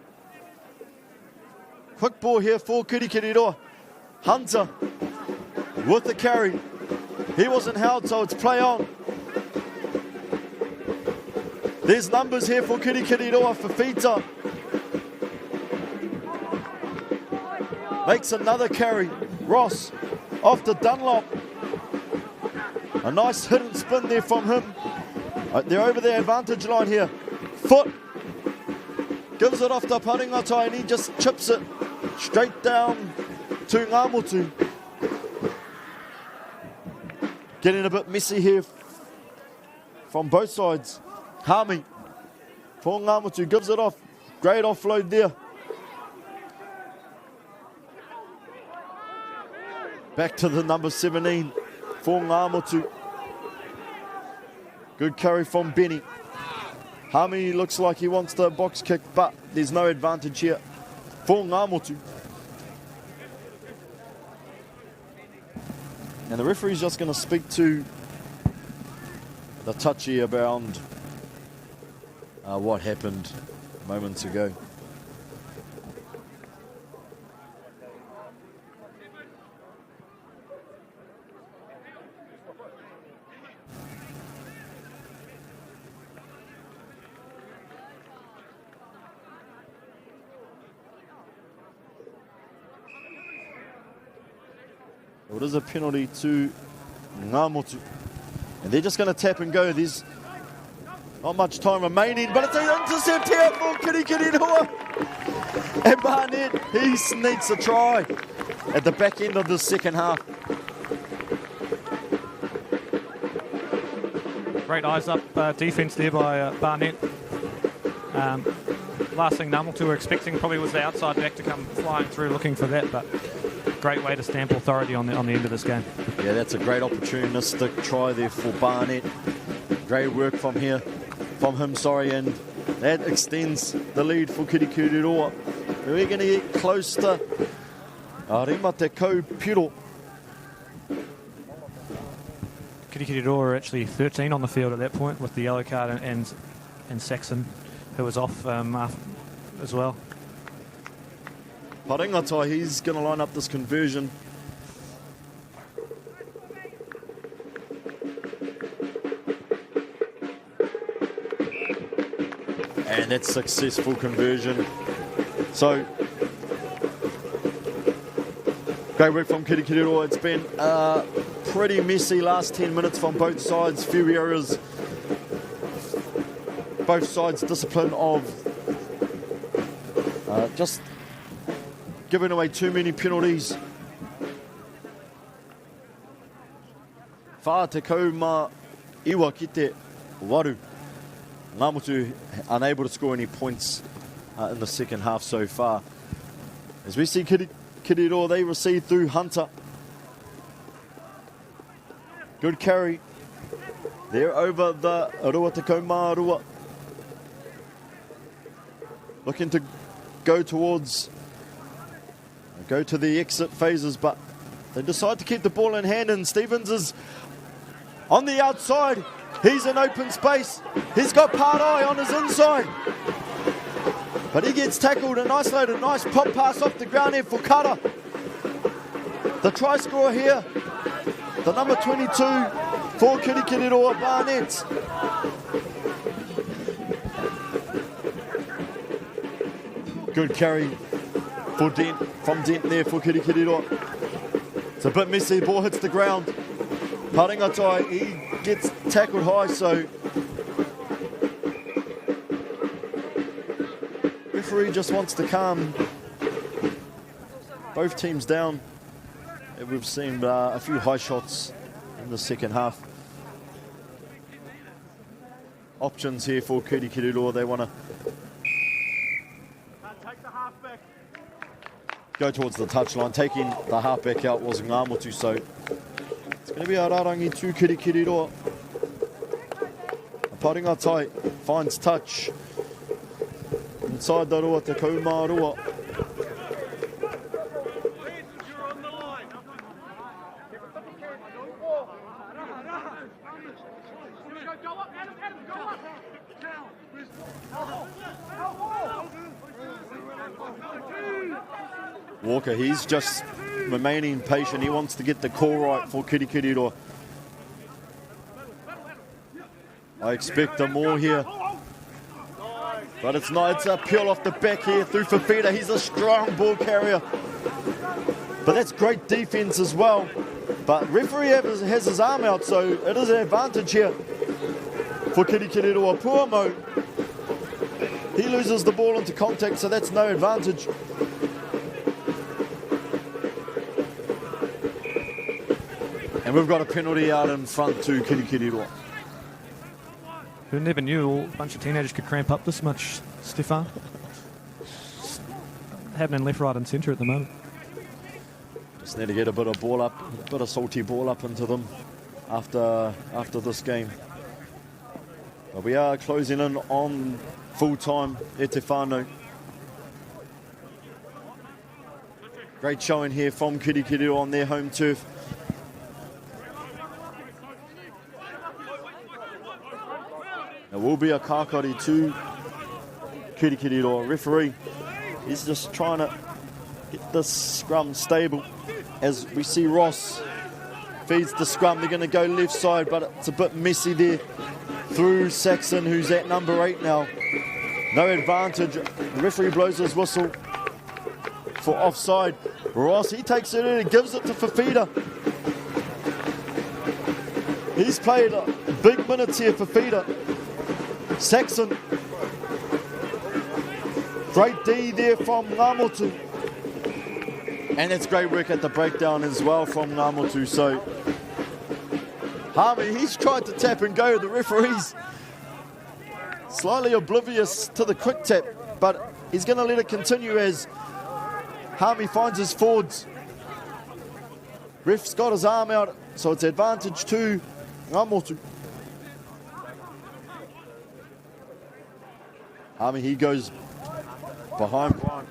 Quick ball here for Kirikiriroa. Hunter with the carry. He wasn't held, so it's play on. There's numbers here for Kirikiriroa. Fafita makes another carry. Ross off to Dunlop. A nice hit and spin there from him. They're over the advantage line here. Foot gives it off to Pārengata, and he just chips it straight down to Ngāmotu. Getting a bit messy here from both sides. Harmy for Ngāmotu gives it off. Great offload there. Back to the number 17 for Ngāmotu. Good carry from Benny. Harmy looks like he wants the box kick, but there's no advantage here for Ngāmotu. And the referee's just going to speak to the touchy around what happened moments ago. It is a penalty to Ngāmotu. And they're just going to tap and go. There's not much time remaining, but it's an intercept here for Kirikiriroa. And Barnett, he sneaks a try at the back end of the second half. Great eyes up defence there by Barnett. Last thing Namutu were expecting probably was the outside back to come flying through looking for that, but great way to stamp authority on the end of this game. Yeah, that's a great opportunistic try there for Barnett. Great work from him, and that extends the lead for Kirikiriroa. We're going to get close to Arima Te Kaupiro. Kirikiriroa are actually 13 on the field at that point with the yellow card and Saxon, who was off as well. Paringatai, he's going to line up this conversion. And that's successful conversion. So, great work from Kirikiriroa. It's been pretty messy last 10 minutes from both sides. Few errors. Both sides discipline of just giving away too many penalties. Wha te kauma iwa ki te waru. Namutu unable to score any points in the second half so far. As we see Kirikiriroa, they receive through Hunter. Good carry. They're over the Rua te kauma Rua. Looking to go to the exit phases, but they decide to keep the ball in hand, and Stevens is on the outside. He's in open space. He's got Pārai on his inside. But he gets tackled and isolated. Nice pop pass off the ground here for Kara. The try scorer here, the number 22 for Kirikiriroa, Barnett. Good carry for Dent, from Dent there for Kirikiriroa. It's a bit messy, ball hits the ground. Paringatai, he gets tackled high, so referee just wants to calm both teams down. And we've seen a few high shots in the second half. Options here for Kirikiriroa, they want to go towards the touchline. Taking the halfback out was Ngamutu, so it's going to be a Rarangi to Kirikiriroa. Paringatai finds touch inside the Rua te kauma Rua. Walker, he's just remaining patient. He wants to get the call right for Kirikiriroa. I expect more here. But it's not. It's a peel off the back here through Fafita. He's a strong ball carrier. But that's great defense as well. But referee has his arm out, so it is an advantage here for Kirikiriroa. Puamo, he loses the ball into contact, so that's no advantage. And we've got a penalty out in front to Kirikiriroa. Who never knew a bunch of teenagers could cramp up this much, Stefan? Happening left, right and centre at the moment. Just need to get a bit of ball up, a bit of salty ball up into them after this game. But we are closing in on full time at Te Whānau. Great showing here from Kirikiriroa on their home turf. There will be a kākari to Kirikiriroa. Referee is just trying to get this scrum stable. As we see Ross feeds the scrum, they're going to go left side, but it's a bit messy there through Saxon, who's at number 8 now. No advantage. The referee blows his whistle for offside. Ross, he takes it in and gives it to Fafita. He's played big minutes here for Feeder. Saxon. Great D there from Ngamotu. And it's great work at the breakdown as well from Ngamotu. So, Harmy, he's tried to tap and go. The referee's slightly oblivious to the quick tap, but he's going to let it continue as Harmy finds his forwards. Ref's got his arm out, so it's advantage to Ngamotu. Harmy, he goes behind Brian.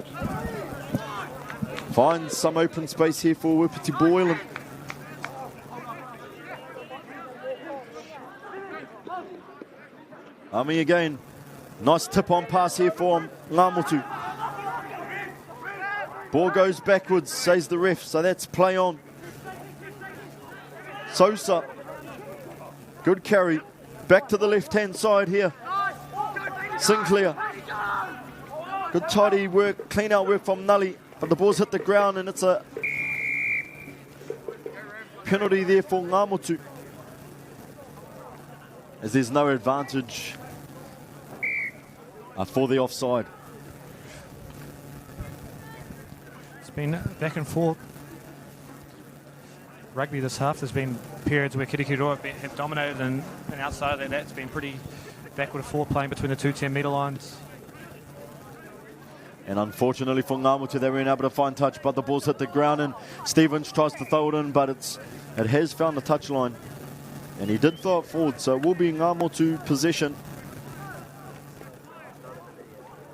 Finds some open space here for Wipiti Boylan. Harmy again. Nice tip-on pass here for Ngamotu. Ball goes backwards, says the ref, so that's play on. Sosa. Good carry. Back to the left-hand side here. Sinclair. Good tidy work, clean out work from Nully. But the ball's hit the ground and it's a penalty there for Ngamotu. As there's no advantage for the offside. It's been back and forth. Rugby this half, there's been periods where Kirikiriroa have dominated, and outside of that, that's been pretty backward and forth playing between the two 10-metre lines. And unfortunately for Ngamotu, they weren't able to find touch, but the ball's hit the ground and Stevens tries to throw it in, but it has found the touch line. And he did throw it forward, so it will be Ngamotu possession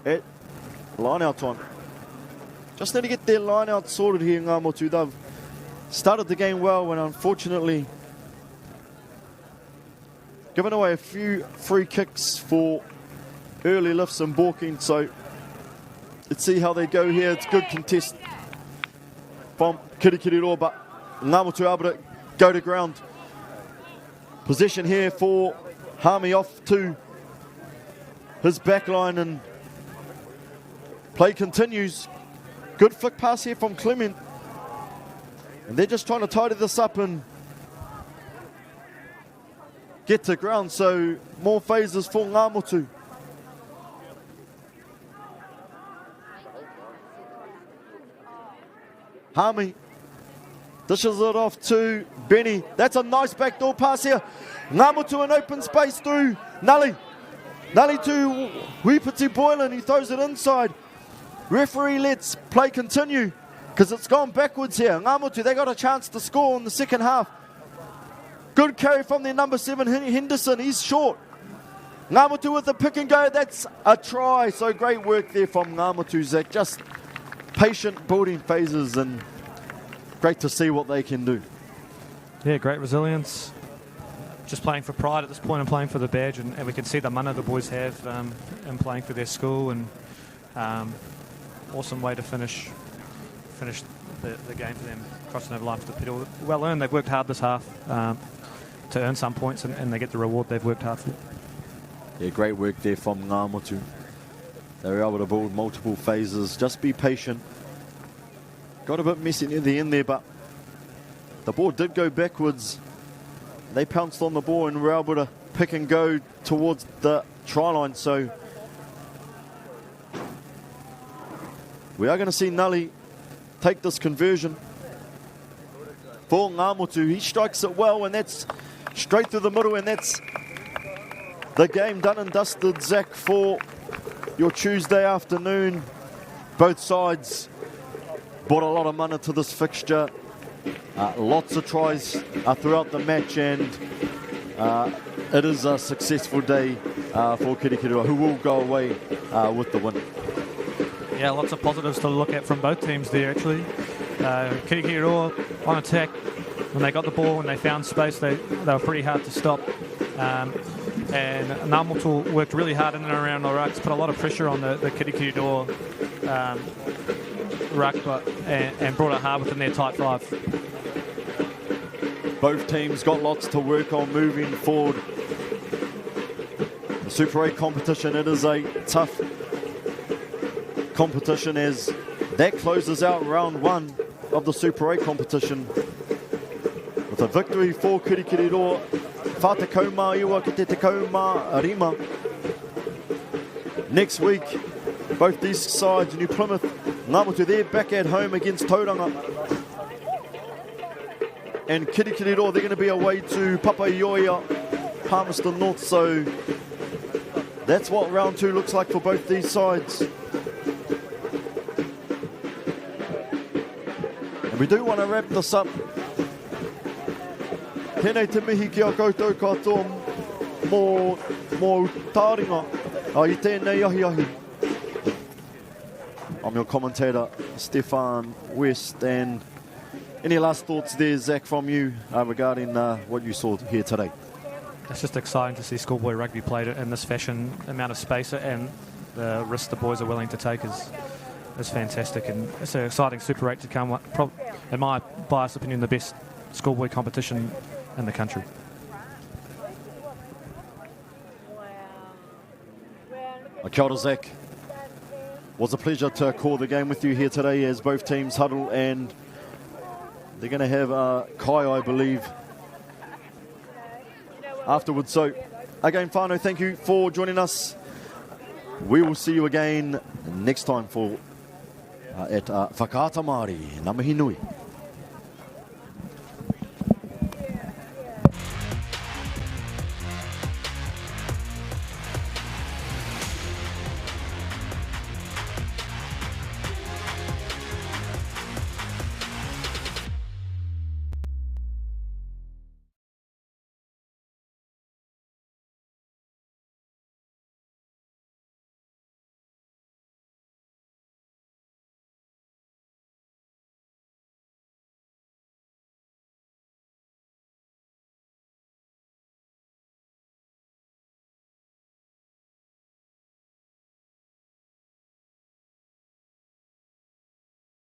at line-out time. Just need to get their line-out sorted here, Ngamotu. They've started the game well and unfortunately given away a few free kicks for early lifts and balking, so let's see how they go here. It's good contest from Kirikiriroa, but Ngamotu able to go to ground. Possession here for Harmy off to his back line and play continues. Good flick pass here from Clement. And they're just trying to tidy this up and get to ground, so more phases for Ngamotu. Harmy dishes it off to Benny. That's a nice backdoor pass here. Ngamotu in open space through Nully. Nully to Wipiti Boylan. He throws it inside. Referee lets play continue because it's gone backwards here. Ngamotu, they got a chance to score in the second half. Good carry from their number 7, Henderson. He's short. Ngamotu with the pick and go. That's a try. So great work there from Ngamotu, Zach. Just patient building phases and great to see what they can do. Yeah, great resilience. Just playing for pride at this point and playing for the badge, and we can see the mana the boys have in playing for their school, and awesome way to finish the game for them, crossing over line for the pedal. Well earned. They've worked hard this half to earn some points, and they get the reward they've worked hard for. Yeah, great work there from Ngamotu. They were able to build multiple phases. Just be patient. Got a bit messy near the end there, but the ball did go backwards. They pounced on the ball and were able to pick and go towards the try line. So we are going to see Nully take this conversion for Ngamotu. He strikes it well, and that's straight through the middle, and that's the game done and dusted, Zach, for your Tuesday afternoon. Both sides brought a lot of money to this fixture. Lots of tries throughout the match, and it is a successful day for Kirikiriroa, who will go away with the win. Yeah, lots of positives to look at from both teams there, actually. Kirikiriroa on attack. When they got the ball, when they found space, they were pretty hard to stop. And Ngamotu worked really hard in and around the rucks, put a lot of pressure on the Kirikiriroa ruck, and brought it hard within their tight five. Both teams got lots to work on moving forward. The Super 8 competition, it is a tough competition as that closes out round 1 of the Super 8 competition with a victory for Kirikiriroa whātekau mā iwa ki te tekau mā rima. Next week, both these sides, New Plymouth, Ngamutu, they're back at home against Tauranga. And Kirikiriroa, they're going to be away to Papaioia, Palmerston North. So that's what round 2 looks like for both these sides. And we do want to wrap this up. Tēnei te mihi ki a koutou katoa mō tāringa I tēnei ahi. I'm your commentator, Stefan West, and any last thoughts there, Zach, from you regarding what you saw here today? It's just exciting to see schoolboy rugby played in this fashion, amount of space, and the risk the boys are willing to take is fantastic, and it's an exciting Super 8 to come. In my biased opinion, the best schoolboy competition in the country. Kia ora, Zach. Was a pleasure to call the game with you here today as both teams huddle, and they're going to have Kai, I believe, afterwards. So, again, whānau, thank you for joining us. We will see you again next time for at Whakaata Māori. Ngā mihi nui.